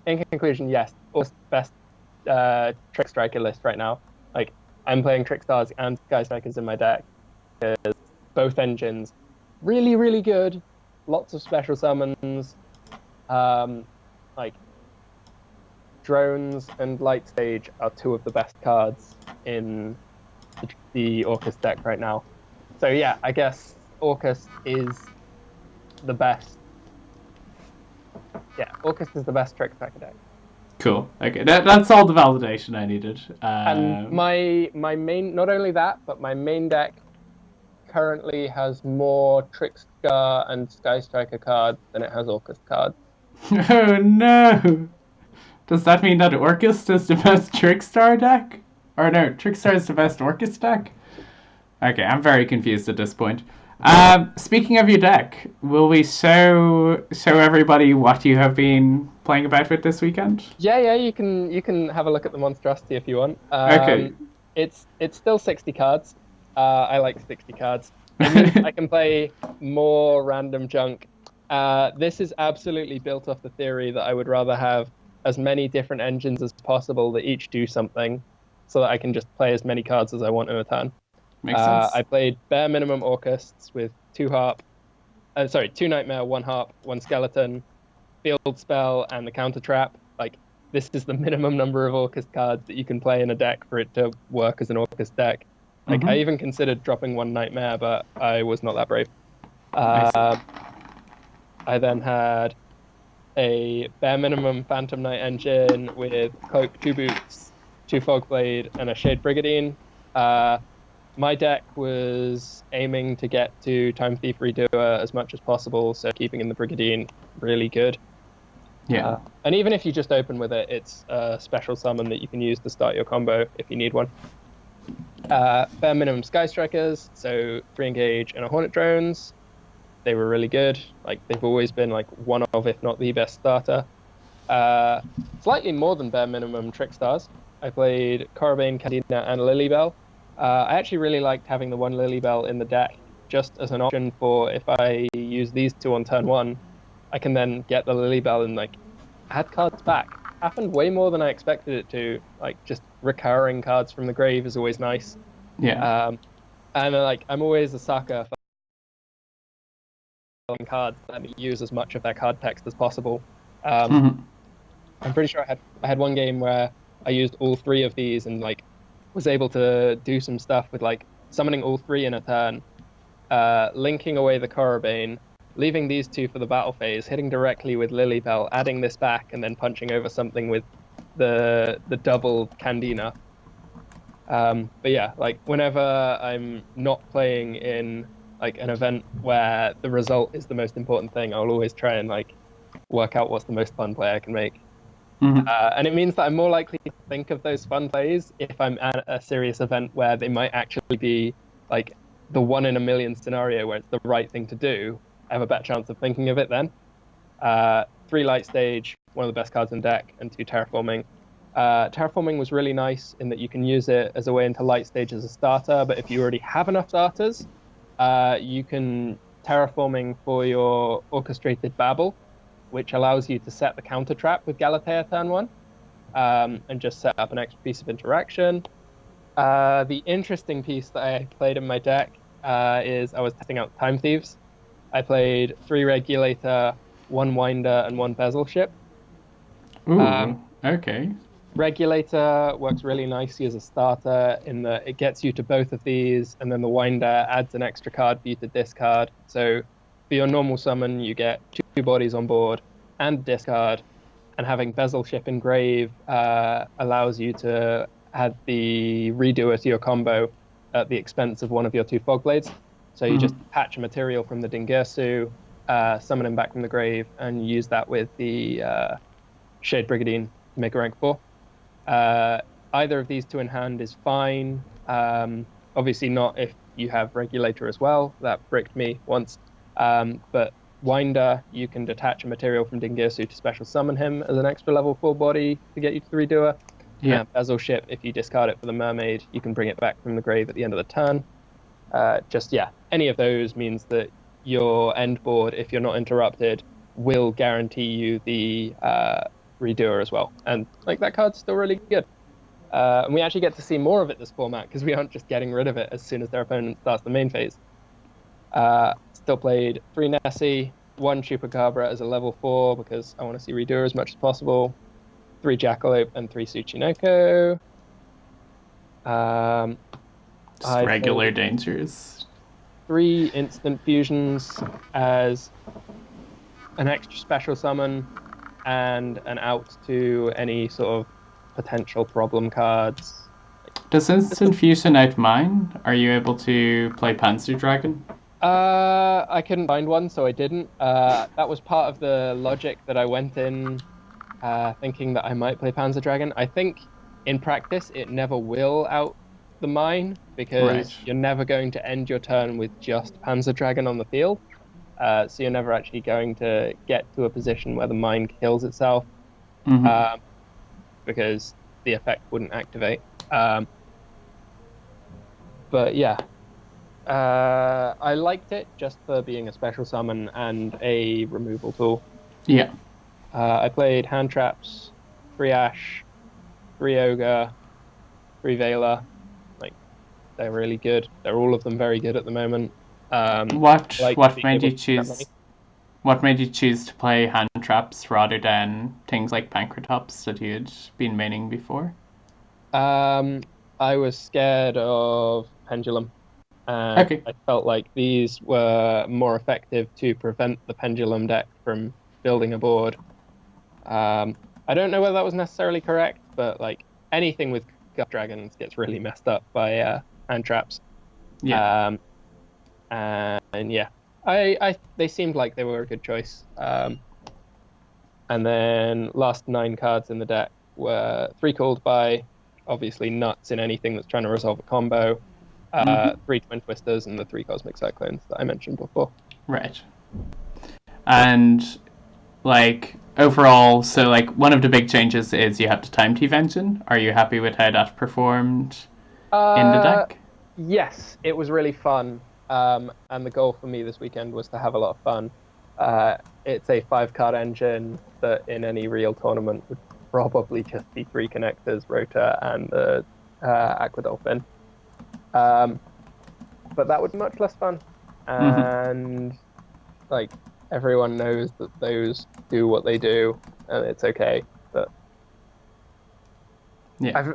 In conclusion, yes, also best Trick Striker list right now. Like, I'm playing Trickstars and Sky Strikers in my deck because both engines really, really good. Lots of special summons. Like, Drones and Light Stage are two of the best cards in the Orcust deck right now. So yeah, I guess Orcust is the best. Yeah, Orcust is the best Trick Striker deck. Cool. Okay, that's all the validation I needed. And my main, not only that, but my main deck currently has more Trickstar and Sky Striker cards than it has Orcust cards. Oh no! Does that mean that Orcust is the best Trickstar deck? Or no, Trickstar is the best Orcust deck? Okay, I'm very confused at this point. Speaking of your deck, will we show everybody what you have been playing about with this weekend? Yeah, you can have a look at the monstrosity if you want. Okay. It's still 60 cards. I like 60 cards. It means I can play more random junk. This is absolutely built off the theory that I would rather have as many different engines as possible that each do something, so that I can just play as many cards as I want in a turn. Makes sense. I played bare minimum Orcusts with two Nightmare, one Harp, one Skeleton, Field Spell, and the Counter Trap. Like, this is the minimum number of Orcust cards that you can play in a deck for it to work as an Orcust deck. Like, I Mm-hmm. even considered dropping one Nightmare, but I was not that brave. I see. I then had a bare minimum Phantom Knight engine with Cloak, two Boots, two Fogblade, and a Shade Brigandine. Uh, my deck was aiming to get to Time Thief Redoer as much as possible, so keeping in the Brigandine really good. Yeah. And even if you just open with it, it's a special summon that you can use to start your combo if you need one. Bare minimum Sky Strikers, so 3 engage and a Hornet Drones. They were really good. Like, they've always been like one of, if not the best starter. Slightly more than bare minimum Trick Stars. I played Corabane, Candina, and Lilybell. I actually really liked having the one Lilybell in the deck just as an option for if I use these two on turn one, I can then get the Lilybell and like add cards back. Happened way more than I expected it to. Like, just recurring cards from the grave is always nice. Yeah. And like, I'm always a sucker for cards that use as much of their card text as possible. Mm-hmm. I'm pretty sure I had one game where I used all three of these and like was able to do some stuff with like summoning all three in a turn, linking away the Corabane, leaving these two for the battle phase, hitting directly with Lilybell, adding this back, and then punching over something with the double Candina. But yeah, like whenever I'm not playing in like an event where the result is the most important thing, I'll always try and like work out what's the most fun play I can make. Mm-hmm. And it means that I'm more likely to think of those fun plays if I'm at a serious event where they might actually be like the one in a million scenario where it's the right thing to do. I have a better chance of thinking of it then. 3 light stage, one of the best cards in deck, and 2 terraforming. Terraforming was really nice in that you can use it as a way into light stage as a starter, but if you already have enough starters, you can terraforming for your orchestrated babble, which allows you to set the counter trap with Galatea turn 1, and just set up an extra piece of interaction. The interesting piece that I played in my deck is I was testing out Time Thieves. I played 3 Regulator, 1 Winder, and 1 Bezel ship. Ooh. Okay. Regulator works really nicely as a starter in that it gets you to both of these, and then the Winder adds an extra card for you to discard. So for your normal summon, you get 2 bodies on board and discard, and having Bezel Ship Engrave allows you to add the redoer to your combo at the expense of one of your 2 Fogblades. So you just patch a material from the Dingirsu, summon him back from the grave, and use that with the Shade Brigandine to make a rank 4. Either of these 2 in hand is fine. Obviously not if you have Regulator as well. That bricked me once. But Winder, you can detach a material from Dingirsu to special summon him as an extra level 4 body to get you to the redoer. Yeah. Bezel Ship, if you discard it for the Mermaid, you can bring it back from the grave at the end of the turn. Any of those means that your end board, if you're not interrupted, will guarantee you the redoer as well. And like, that card's still really good. And we actually get to see more of it this format because we aren't just getting rid of it as soon as their opponent starts the main phase. Still played 3 Nessie, 1 Chupacabra as a level 4 because I want to see redoer as much as possible. 3 Jackalope and 3 Tsuchinoko. Just regular dangers. 3 instant fusions as an extra special summon and an out to any sort of potential problem cards. Does instant fusion out mine? Are you able to play Panzer Dragon? I couldn't find one, so I didn't. That was part of the logic that I went in thinking that I might play Panzer Dragon. I think in practice it never will out the mine because Right. you're never going to end your turn with just Panzer Dragon on the field. So you're never actually going to get to a position where the mine kills itself, Mm-hmm. um, because the effect wouldn't activate. Um, but yeah, I liked it just for being a special summon and a removal tool. Yeah. I played hand traps, 3 Ash, 3 Ogre, 3 Vela. Like they're really good. They're all of them very good at the moment. What Like what being made able you to spend money. choose what made you choose to play hand traps rather than things like Pancratops that you'd been maining before? Um, I was scared of Pendulum, and Okay. I felt like these were more effective to prevent the Pendulum deck from building a board. I don't know whether that was necessarily correct, but like anything with gut dragons gets really messed up by hand traps. Yeah. Um, and yeah, they seemed like they were a good choice. And then last 9 cards in the deck were 3 Called By, obviously nuts in anything that's trying to resolve a combo. Mm-hmm. 3 Twin Twisters and the 3 Cosmic Cyclones that I mentioned before. Right. And like overall, so like one of the big changes is you have the time thief engine. Are you happy with how that performed in the Uh, deck? yes, it was really fun. And the goal for me this weekend was to have a lot of fun. It's a 5 card engine that in any real tournament would probably just be 3 connectors, Rota, and the Aquadolphin. Um, but that would be much less fun. Mm-hmm. And like everyone knows that those do what they do, and it's okay. But Yeah.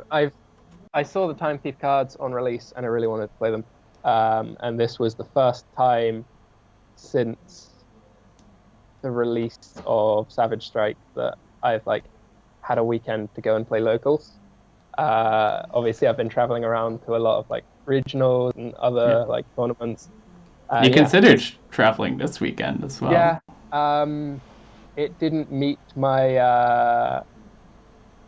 I saw the Time Thief cards on release, and I really wanted to play them. And this was the first time since the release of Savage Strike that I've like had a weekend to go and play locals. Obviously, I've been traveling around to a lot of like regionals and Yeah. other like tournaments. You Yeah, considered traveling this weekend as well. yeah. It didn't meet my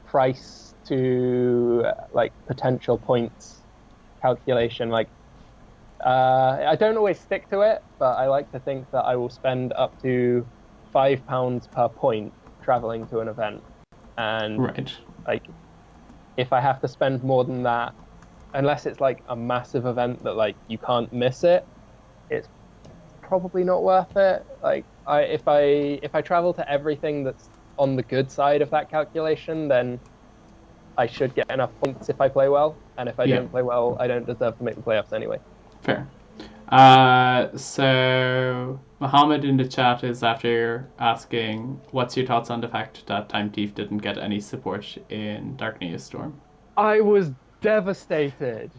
price to like potential points calculation. Like, I don't always stick to it, but I like to think that I will spend up to £5 per point traveling to an event. And Right. like, if I have to spend more than that, unless it's like a massive event that like you can't miss it, it's probably not worth it. Like, if I travel to everything that's on the good side of that calculation, then I should get enough points if I play well. And if I Yeah. don't play well, I don't deserve to make the playoffs anyway. Fair. So Mohammed in the chat is after asking, "What's your thoughts on the fact that Time Thief didn't get any support in Dark Neostorm?" I was devastated.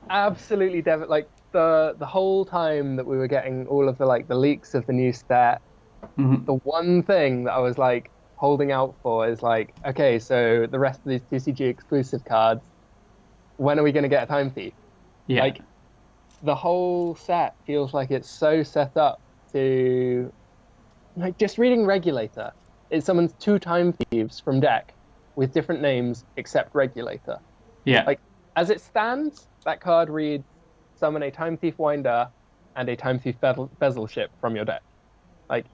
Absolutely devastated. Like the whole time that we were getting all of the like the leaks of the new stat, Mm-hmm. the one thing that I was like holding out for is like, okay, so the rest of these TCG exclusive cards, when are we going to get a Time Thief? Yeah. Like the whole set feels like it's so set up to like just reading Regulator. It summons 2 Time Thieves from deck with different names except Regulator. Yeah. Like as it stands, that card reads summon a Time Thief Winder and a Time Thief Bezel ship from your deck. Like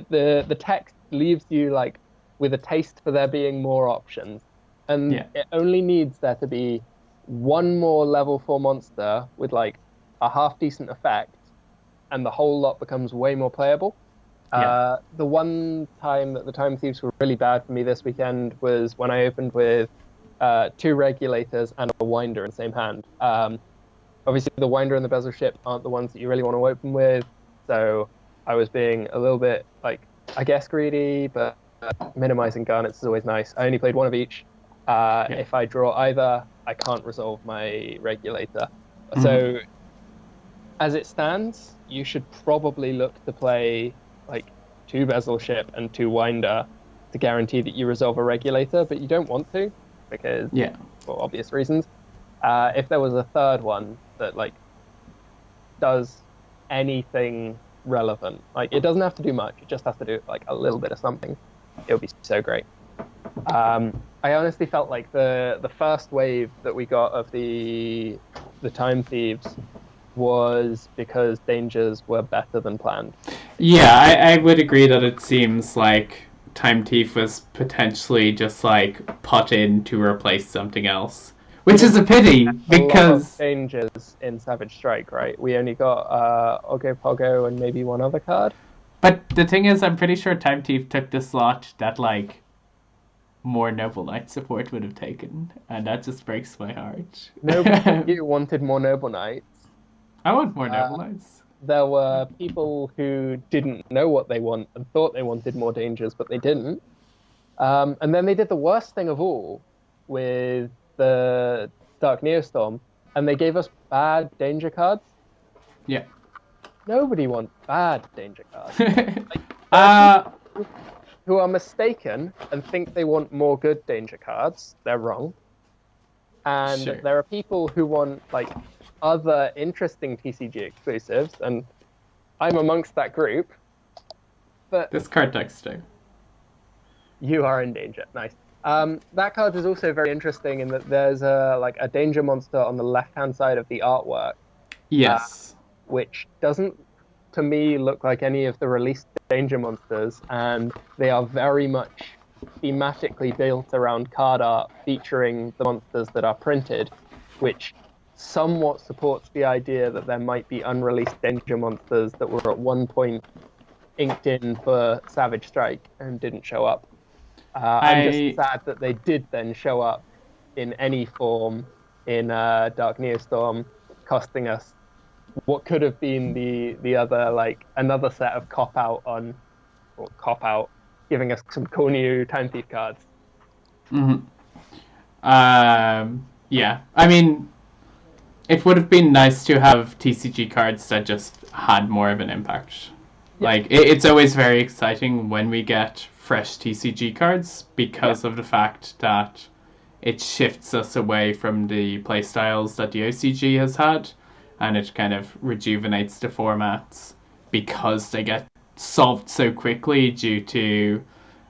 the text leaves you like with a taste for there being more options, and Yeah. it only needs there to be one more level 4 monster with like a half decent effect, and the whole lot becomes way more playable. Yeah. The one time that the Time Thieves were really bad for me this weekend was when I opened with 2 Regulators and a Winder in the same hand. Obviously, the Winder and the Bezel ship aren't the ones that you really want to open with, so I was being a little bit like I guess greedy, but minimizing garnets is always nice. I only played one of each. Yeah. If I draw either, I can't resolve my Regulator. Mm-hmm. So as it stands, you should probably look to play like 2 Bezel ship and 2 Winder to guarantee that you resolve a Regulator, but you don't want to because Yeah. for obvious reasons. If there was a third one that like does anything relevant, like it doesn't have to do much, it just has to do like a little bit of something, it would be so great. I honestly felt like the first wave that we got of the time thieves was because dangers were better than planned. Yeah, I would agree that it seems like Time Thief was potentially just like put in to replace something else. Which is a pity, A lot of because... dangers in Savage Strike, right? We only got Ogopogo and maybe one other card. But the thing is, I'm pretty sure Time Thief took the slot that, like, more Noble Knight support would have taken. And that just breaks my heart. Nobody wanted more Noble Knights. I want more Noble Knights. There were people who didn't know what they want and thought they wanted more dangers, but they didn't. And then they did the worst thing of all with the Dark Neostorm, and they gave us bad danger cards. Yeah. Nobody wants bad danger cards. Like, who are mistaken and think they want more good danger cards. They're wrong. And Sure. there are people who want like other interesting TCG exclusives, and I'm amongst that group. But This card deck's too. you are in danger. Nice. That card is also very interesting in that there's a danger monster on the left-hand side of the artwork, Yes. which doesn't, to me, look like any of the released danger monsters, and they are very much thematically built around card art featuring the monsters that are printed, which somewhat supports the idea that there might be unreleased danger monsters that were at one point inked in for Savage Strike and didn't show up. I'm just sad that they did then show up in any form in Dark Neostorm, costing us what could have been the other, like, another set of cop-out, giving us some cool new Time Thief cards. Mm-hmm. Yeah. I mean, it would have been nice to have TCG cards that just had more of an impact. Yeah. Like, it's always very exciting when we get fresh TCG cards because of the fact that it shifts us away from the playstyles that the OCG has had, and it kind of rejuvenates the formats because they get solved so quickly due to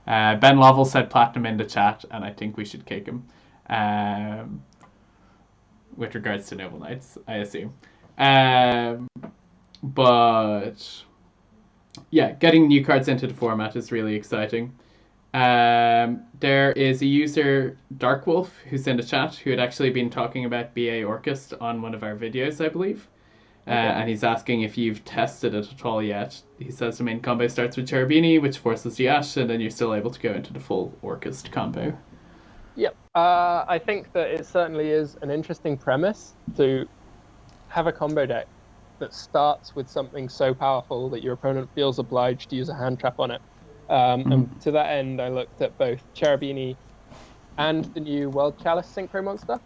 Ben Lovell said platinum in the chat, and I think we should kick him. With regards to Noble Knights, I assume. But yeah, getting new cards into the format is really exciting. There is a user, Darkwolf, who's in the chat, who had actually been talking about BA Orcust on one of our videos, I believe. And he's asking if you've tested it at all yet. He says the main combo starts with Cherubini, which forces the Ash, and then you're still able to go into the full Orcust combo. Yep. I think that it certainly is an interesting premise to have a combo deck that starts with something so powerful that your opponent feels obliged to use a hand trap on it. And to that end, I looked at both Cherubini and the new World Chalice Synchro Monster.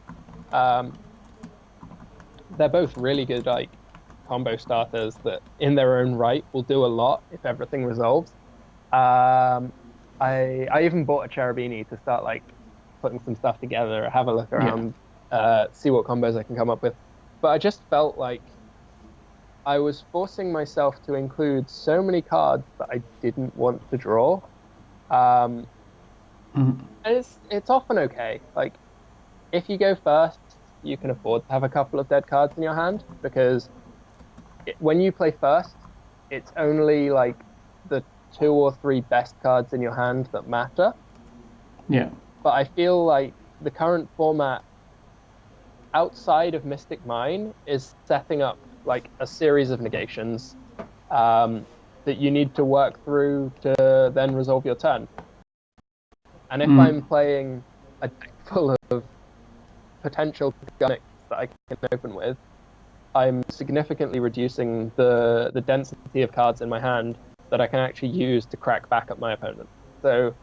They're both really good, like, combo starters that, in their own right, will do a lot if everything resolves. I even bought a Cherubini to start, like, putting some stuff together, have a look around, see what combos I can come up with. But I just felt like I was forcing myself to include so many cards that I didn't want to draw. And it's often okay. Like, if you go first, you can afford to have a couple of dead cards in your hand, because when you play first, it's only like the 2 or 3 best cards in your hand that matter. Yeah. But I feel like the current format outside of Mystic Mine is setting up like a series of negations that you need to work through to then resolve your turn. And if I'm playing a deck full of potential Gunnix that I can open with, I'm significantly reducing the density of cards in my hand that I can actually use to crack back at my opponent. So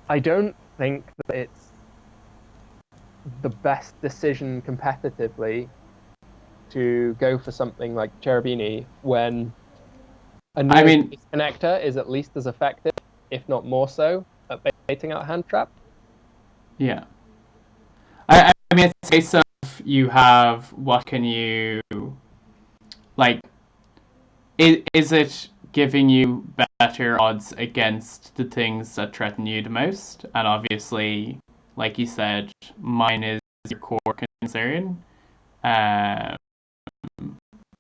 I don't think that it's the best decision competitively to go for something like Cherubini when a connector is at least as effective, if not more so, at baiting out a hand trap. Yeah. I mean, it's a case of you have, what can you, like, is it giving you better odds against the things that threaten you the most. And obviously, like you said, mine is your core concern. Um,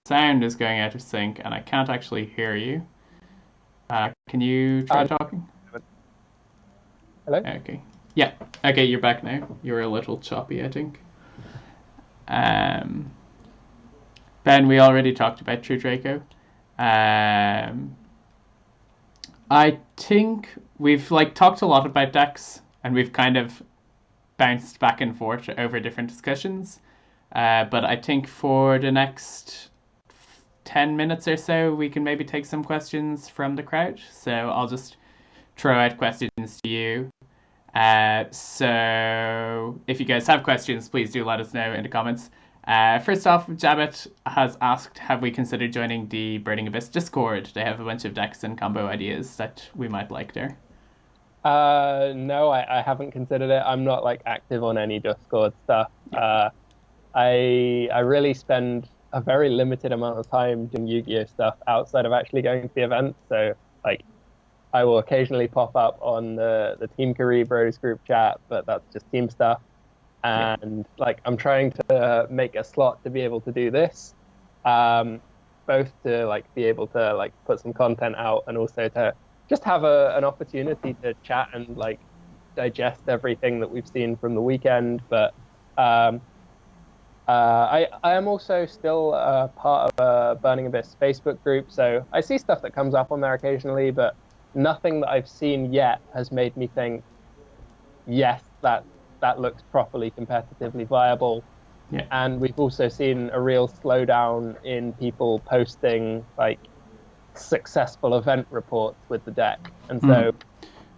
Sound is going out of sync, and I can't actually hear you. Can you try talking? Hello? Okay. Yeah. Okay, you're back now. You were a little choppy, I think. Ben, we already talked about True Draco. I think we've talked a lot about decks, and we've kind of bounced back and forth over different discussions. But I think for the next 10 minutes or so, we can maybe take some questions from the crowd. So I'll just throw out questions to you. So if you guys have questions, please do let us know in the comments. First off, Jabet has asked, have we considered joining the Burning Abyss Discord? They have a bunch of decks and combo ideas that we might like there. No, I haven't considered it. I'm not active on any Discord stuff. I really spend a very limited amount of time doing Yu-Gi-Oh stuff outside of actually going to the event. So I will occasionally pop up on the Team Kuribrohs group chat, but that's just team stuff. And I'm trying to make a slot to be able to do this, both to be able to put some content out, and also to just have an opportunity to chat and digest everything that we've seen from the weekend. But I am also still part of a Burning Abyss Facebook group, so I see stuff that comes up on there occasionally, but nothing that I've seen yet has made me think, yes, that looks properly competitively viable. Yeah. And we've also seen a real slowdown in people posting successful event reports with the deck. And so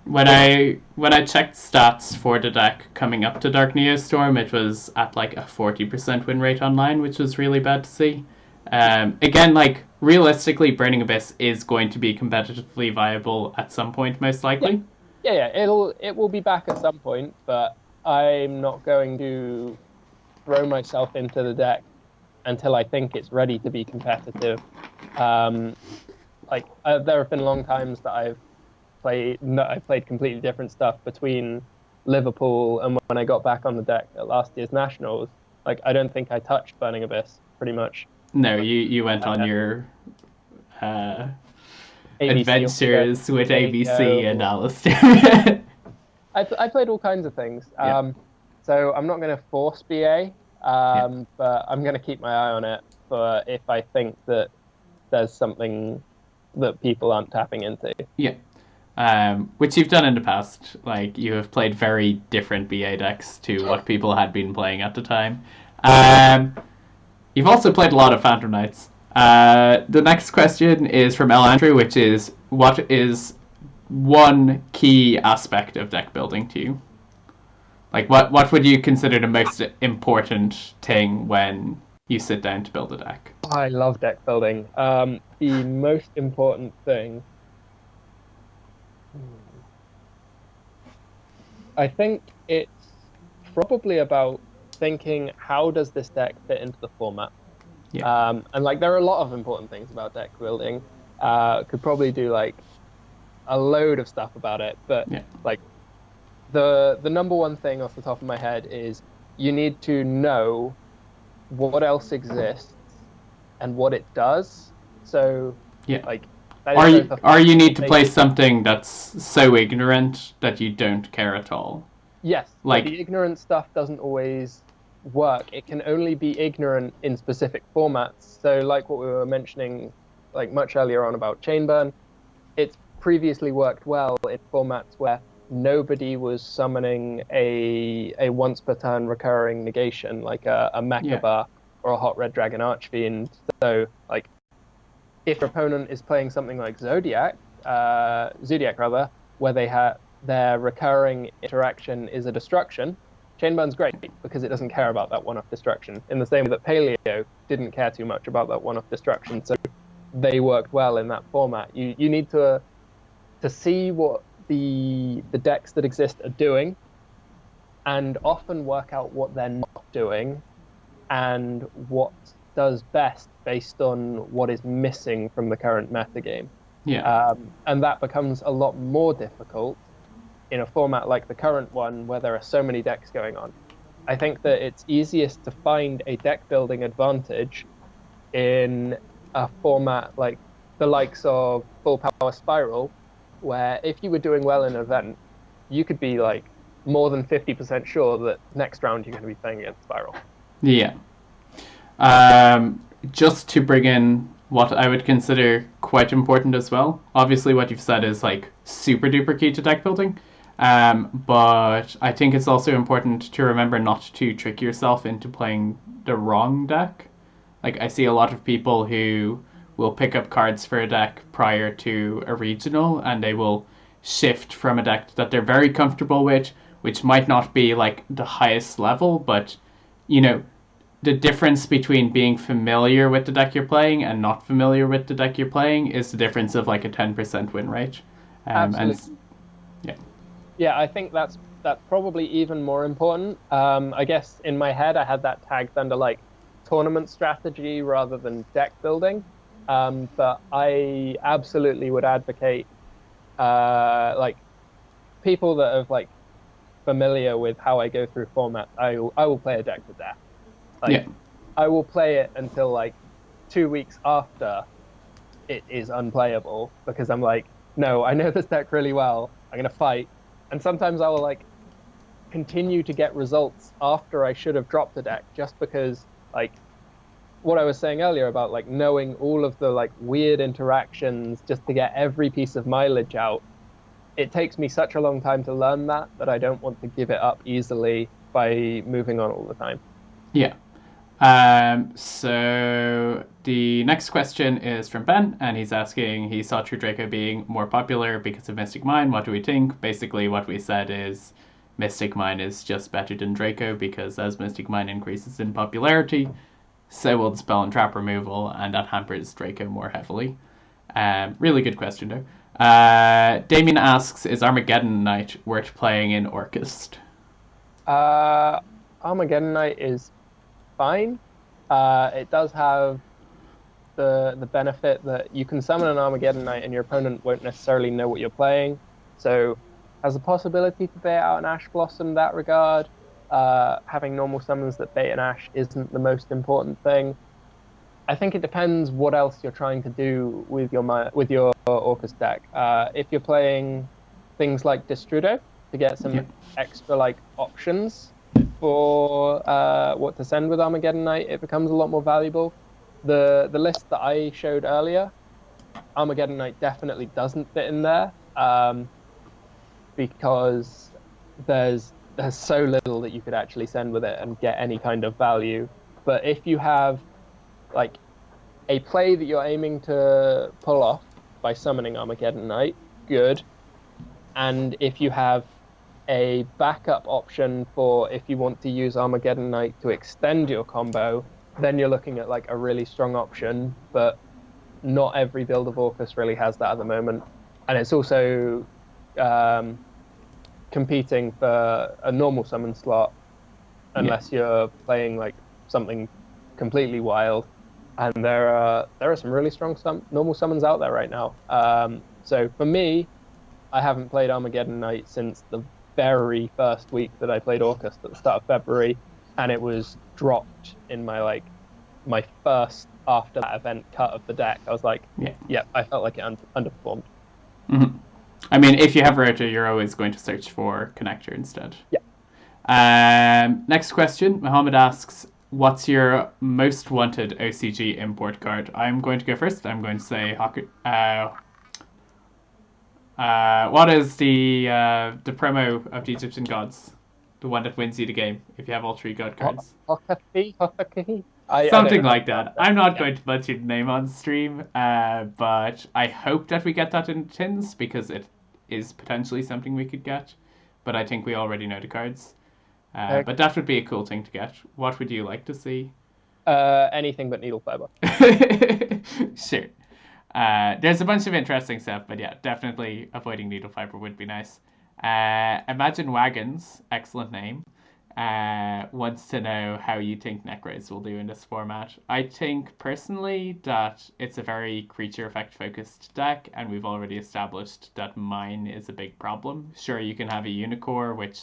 when I checked stats for the deck coming up to Dark Neostorm, it was at a 40% win rate online, which was really bad to see. Again, realistically, Burning Abyss is going to be competitively viable at some point, most likely. Yeah. It will be back at some point, but I'm not going to throw myself into the deck until I think it's ready to be competitive. There have been long times that I've played completely different stuff between Liverpool and when I got back on the deck at last year's Nationals. I don't think I touched Burning Abyss pretty much. No, you went on your adventures with ABC and Alistair. I played all kinds of things. So I'm not going to force BA, but I'm going to keep my eye on it for if I think that there's something that people aren't tapping into. Yeah. Which you've done in the past. You have played very different BA decks to what people had been playing at the time. You've also played a lot of Phantom Knights. The next question is from El Andrew, which is, what is one key aspect of deck building to you? What would you consider the most important thing when you sit down to build a deck? I love deck building. The most important thing, I think it's probably about thinking, how does this deck fit into the format? Yeah. And there are a lot of important things about deck building. Could probably do a load of stuff about it, but the number one thing off the top of my head is you need to know what else exists and what it does. So or you need to play something that's so ignorant that you don't care at all. Yes, the ignorant stuff doesn't always work. It can only be ignorant in specific formats. So what we were mentioning much earlier on about Chainburn, it's previously worked well in formats where nobody was summoning a once per turn recurring negation like a Mechaba or a Hot Red Dragon Archfiend. So if your opponent is playing something like Zodiac rather, where their recurring interaction is a destruction, Chainburn's great because it doesn't care about that one-off destruction. In the same way that Paleo didn't care too much about that one-off destruction, so they worked well in that format. You need to see what the decks that exist are doing, and often work out what they're not doing, and what does best based on what is missing from the current metagame. Yeah. And that becomes a lot more difficult in a format like the current one where there are so many decks going on. I think that it's easiest to find a deck building advantage in a format like the likes of Full Power Spiral, where if you were doing well in an event, you could be like more than 50% sure that next round you're going to be playing against Spiral. Yeah. Just to bring in what I would consider quite important as well. Obviously, what you've said is like super duper key to deck building. But I think it's also important to remember not to trick yourself into playing the wrong deck. Like, I see a lot of people who will pick up cards for a deck prior to a regional and they will shift from a deck that they're very comfortable with, which might not be like the highest level, but you know, the difference between being familiar with the deck you're playing and not familiar with the deck you're playing is the difference of like a 10% win rate. And Absolutely. yeah, Yeah, I think that's probably even more important. I guess in my head I had that tagged under like tournament strategy rather than deck building. But I absolutely would advocate like people that have like familiar with how I go through formats. I will play a deck to death. yeah, Like I will play it until like 2 weeks after it is unplayable because I'm like, no, I know this deck really well. I'm gonna fight. And sometimes I will like continue to get results after I should have dropped the deck just because like what I was saying earlier about like knowing all of the like weird interactions just to get every piece of mileage out. It takes me such a long time to learn that I don't want to give it up easily by moving on all the time. yeah. So the next question is from Ben, and he's asking, he saw True Draco being more popular because of Mystic Mine. What do we think? Basically, what we said is Mystic Mine is just better than Draco because as Mystic Mine increases in popularity, so will the spell and trap removal, and that hampers Draco more heavily. Really good question, though. Damien asks, is Armageddon Knight worth playing in Orcust? Uh, Armageddon Knight is fine. It does have the benefit that you can summon an Armageddon Knight and your opponent won't necessarily know what you're playing. So has the possibility to bait out an Ash Blossom in that regard. Having normal summons that bait an Ash isn't the most important thing. I think it depends what else you're trying to do with your Orcus deck. If you're playing things like Destrudo to get some Yeah. extra like options for what to send with Armageddon Knight, it becomes a lot more valuable. The list that I showed earlier, Armageddon Knight definitely doesn't fit in there because there's so little that you could actually send with it and get any kind of value. But if you have like a play that you're aiming to pull off by summoning Armageddon Knight, good. And if you have a backup option for if you want to use Armageddon Knight to extend your combo, then you're looking at like a really strong option. But not every build of Orcus really has that at the moment. And it's also um, competing for a normal summon slot Yeah. unless you're playing like something completely wild. And there are some really strong normal summons out there right now. So for me, I haven't played Armageddon Knight since the very first week that I played Orcust at the start of February, and it was dropped in my like my first after that event cut of the deck. I was like, Yeah. yeah, I felt like it underperformed. Mm-hmm. I mean, if you have Roto, you're always going to search for Connector instead. Yeah. Next question. Mohammed asks, what's your most wanted OCG import card? I'm going to go first. I'm going to say what is the promo of the Egyptian gods? The one that wins you the game if you have all three god cards. Hokahi? I don't Something know how to like pronounce that. it. I'm not Yeah. going to butcher the name on stream, but I hope that we get that in tins because it is potentially something we could get. But I think we already know the cards. But Okay. that would be a cool thing to get. What would you like to see? Anything but needle fiber. Sure. There's a bunch of interesting stuff, but yeah, definitely avoiding needle fiber would be nice. Imagine Wagons, excellent name. wants to know how you think Necros will do in this format. I think personally that it's a very creature effect focused deck, and we've already established that mine is a big problem. Sure, you can have a Unicore, which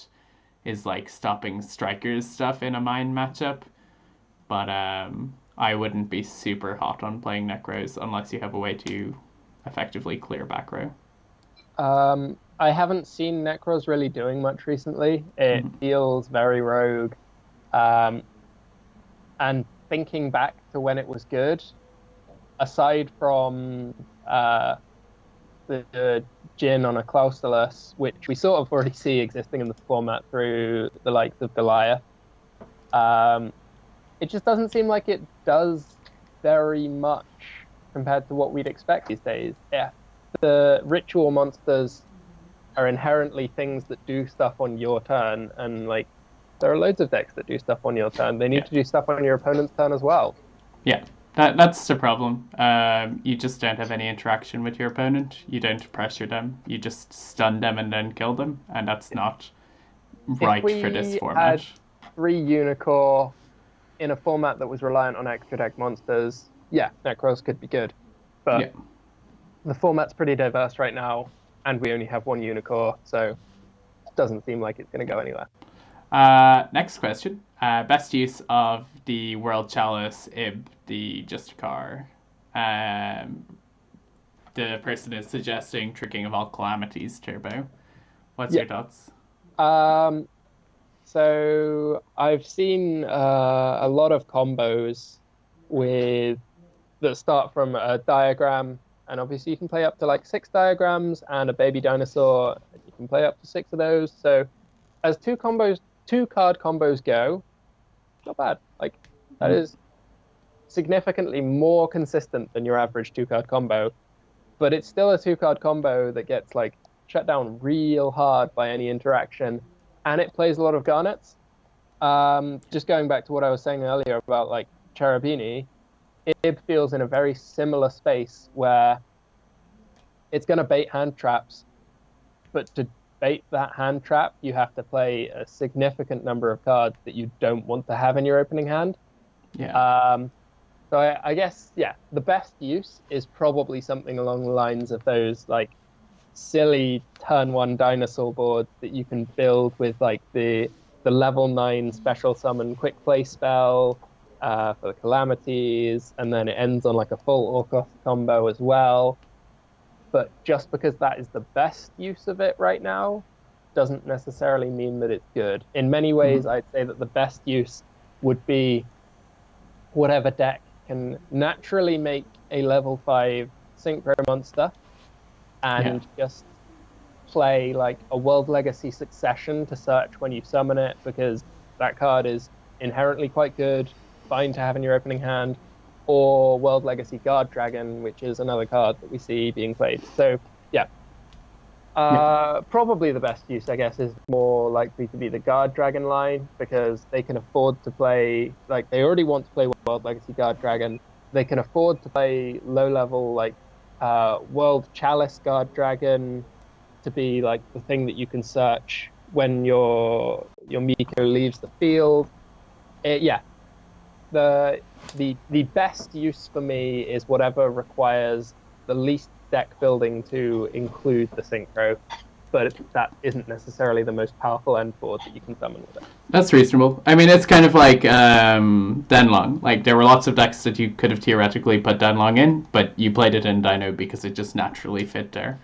is like stopping strikers stuff in a mine matchup, but I wouldn't be super hot on playing Necros unless you have a way to effectively clear back row. I haven't seen Necros really doing much recently. It feels very rogue. And thinking back to when it was good, aside from the Jin on a Clausulus, which we sort of already see existing in the format through the likes of Goliath, it just doesn't seem like it does very much compared to what we'd expect these days. Yeah, the ritual monsters are inherently things that do stuff on your turn, and like there are loads of decks that do stuff on your turn. They need to do stuff on your opponent's turn as well. Yeah, that's the problem. You just don't have any interaction with your opponent. You don't pressure them. You just stun them and then kill them, and that's not right for this format. If we had 3 Unicore in a format that was reliant on extra deck monsters, yeah, Necros could be good. But the format's pretty diverse right now, and we only have 1 Unicore, so it doesn't seem like it's going to go anywhere. Next question. Best use of the World Chalice, the Justicar. The person is suggesting Tricking of All Calamities Turbo. What's your thoughts? So I've seen a lot of combos that start from a diagram, and obviously you can play up to like 6 diagrams and a baby dinosaur. You can play up to 6 of those. So as 2 card combos go, not bad. Like that is significantly more consistent than your average 2-card combo, but it's still a 2-card combo that gets like shut down real hard by any interaction, and it plays a lot of garnets. Just going back to what I was saying earlier about like Cherubini, it feels in a very similar space where it's going to bait hand traps, but to bait that hand trap, you have to play a significant number of cards that you don't want to have in your opening hand. So I guess, the best use is probably something along the lines of those like silly turn 1 dinosaur boards that you can build with like the level 9 special summon quick play spell for the calamities, and then it ends on like a full Orcust combo as well. But just because that is the best use of it right now doesn't necessarily mean that it's good. In many ways, I'd say that the best use would be whatever deck can naturally make a level 5 synchro monster and just play like a World Legacy Succession to search when you summon it, because that card is inherently quite good, fine to have in your opening hand, or World Legacy Guard Dragon, which is another card that we see being played. So, probably the best use, I guess, is more likely to be the Guard Dragon line, because they can afford to play, like, they already want to play World Legacy Guard Dragon. They can afford to play low-level, like, World Chalice Guard Dragon to be, like, the thing that you can search when your Miko leaves the field. The best use for me is whatever requires the least deck building to include the synchro, but that isn't necessarily the most powerful end board that you can summon with it. That's reasonable. I mean, it's kind of like Denlong. Like, there were lots of decks that you could have theoretically put Denlong in, but you played it in Dino because it just naturally fit there.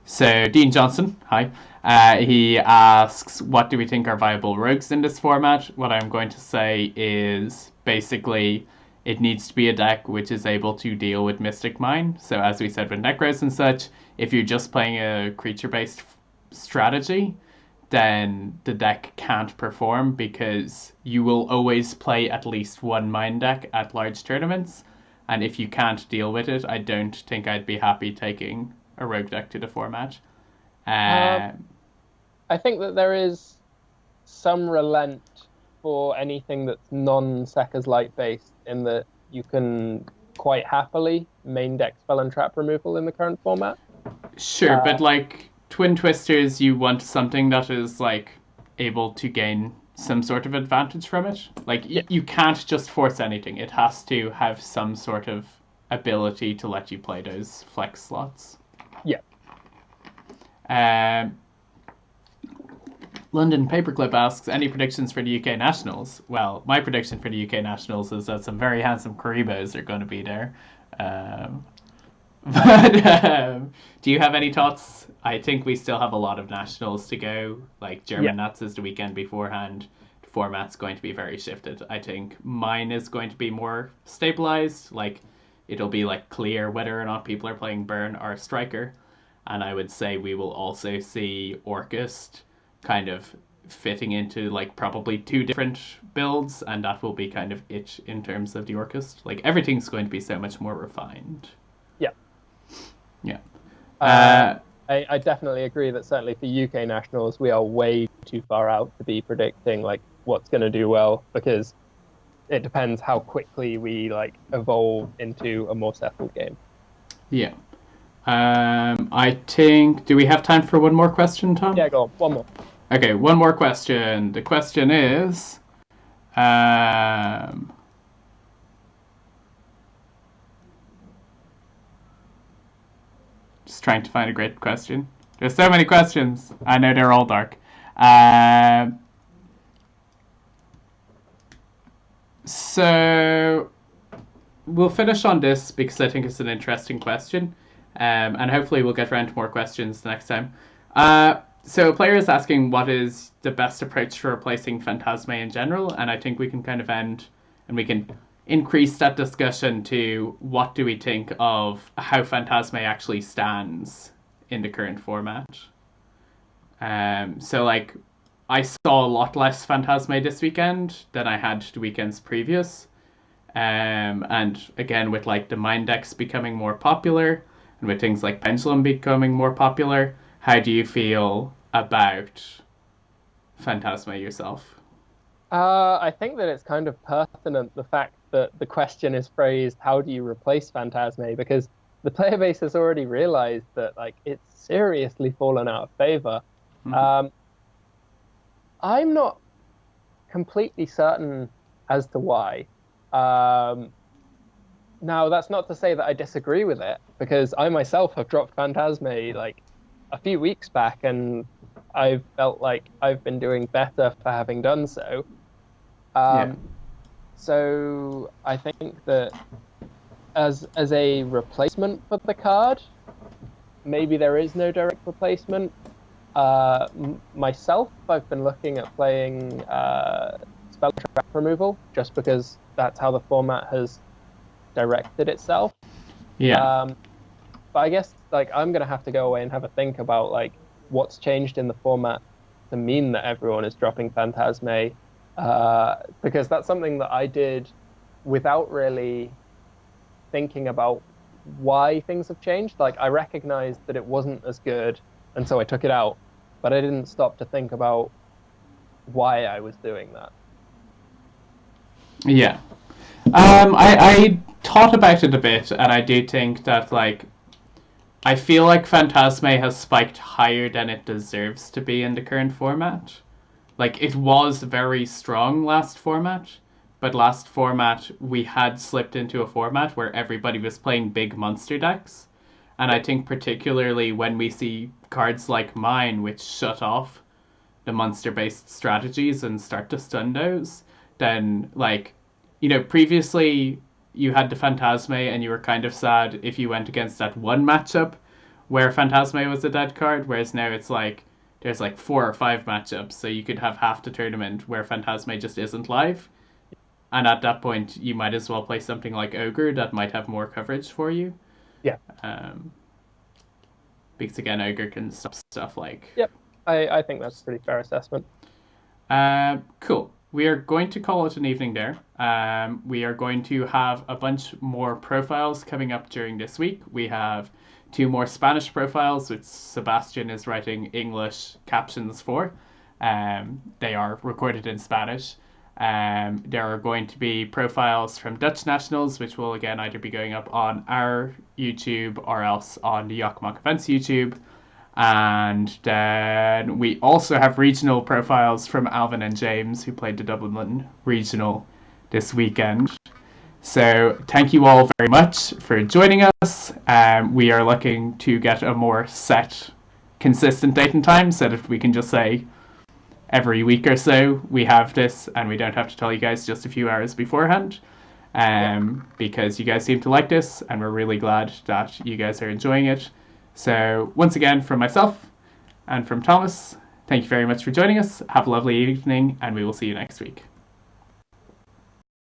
So Dean Johnson, hi. He asks, what do we think are viable rogues in this format? What I'm going to say is basically it needs to be a deck which is able to deal with Mystic Mine. So as we said with Necros and such, if you're just playing a creature-based strategy, then the deck can't perform because you will always play at least 1 Mine deck at large tournaments. And if you can't deal with it, I don't think I'd be happy taking a rogue deck to the format. I think that there is some relent for anything that's non-Sekka's Light based, in that you can quite happily main deck spell and trap removal in the current format. Sure, but like Twin Twisters, you want something that is like able to gain some sort of advantage from it. Like, you can't just force anything. It has to have some sort of ability to let you play those flex slots. Yeah. London Paperclip asks, any predictions for the UK Nationals? Well, my prediction for the UK Nationals is that some very handsome Kuribrohs are going to be there. Do you have any thoughts? I think we still have a lot of nationals to go. Like German Nats is the weekend beforehand. The format's going to be very shifted. I think mine is going to be more stabilized. Like it'll be like clear whether or not people are playing Burn or Striker. And I would say we will also see Orcust kind of fitting into like probably two different builds, and that will be kind of it in terms of the Orcust. Like everything's going to be so much more refined. Yeah. I definitely agree that certainly for UK nationals, we are way too far out to be predicting like what's going to do well, because it depends how quickly we like evolve into a more settled game. Yeah. I think, do we have time for one more question, Tom? Yeah, go on. One more. Okay, one more question. The question is, just trying to find a great question. There's so many questions. I know they're all dark. So we'll finish on this because I think it's an interesting question. And hopefully we'll get around to more questions next time. So a player is asking what is the best approach for replacing Phantasme in general, and I think we can kind of end and we can increase that discussion to what do we think of how Phantasme actually stands in the current format. So like I saw a lot less Phantasme this weekend than I had the weekends previous. And again, with like the Mind decks becoming more popular and with things like Pendulum becoming more popular, how do you feel about Phantasme yourself? I think that it's kind of pertinent, the fact that the question is phrased, how do you replace Phantasme? Because the player base has already realized that like it's seriously fallen out of favor. Mm-hmm. I'm not completely certain as to why. Now, that's not to say that I disagree with it, because I myself have dropped Phantasme like a few weeks back, and I've felt like I've been doing better for having done so. So I think that as a replacement for the card, maybe there is no direct replacement. Myself, I've been looking at playing spell trap removal, just because that's how the format has directed itself. But I guess like I'm gonna have to go away and have a think about like what's changed in the format to mean that everyone is dropping Phantasme, because that's something that I did without really thinking about why things have changed. Like I recognized that it wasn't as good, and so I took it out, but I didn't stop to think about why I was doing that. Yeah. I thought about it a bit, and I do think that like I feel like Phantasme has spiked higher than it deserves to be in the current format. Like it was very strong last format, but last format we had slipped into a format where everybody was playing big monster decks. And I think particularly when we see cards like mine which shut off the monster-based strategies and start to stun those, then like, you know, previously you had the Phantasme and you were kind of sad if you went against that one matchup where Phantasme was a dead card, whereas now it's like there's like 4 or 5 matchups, so you could have half the tournament where Phantasme just isn't live. And at that point, you might as well play something like Ogre that might have more coverage for you. Yeah. Because again, Ogre can stop stuff like... Yep, I think that's a pretty fair assessment. Cool. We are going to call it an evening there. We are going to have a bunch more profiles coming up during this week. We have 2 more Spanish profiles, which Sebastian is writing English captions for. They are recorded in Spanish. There are going to be profiles from Dutch nationals, which will again either be going up on our YouTube or else on the Yakmak Events YouTube. And then we also have regional profiles from Alvin and James, who played the Dublin Regional this weekend. So thank you all very much for joining us. We are looking to get a more set, consistent date and time so that we can just say every week or so we have this and we don't have to tell you guys just a few hours beforehand. Because you guys seem to like this and we're really glad that you guys are enjoying it. So once again, from myself and from Thomas, thank you very much for joining us. Have a lovely evening and we will see you next week.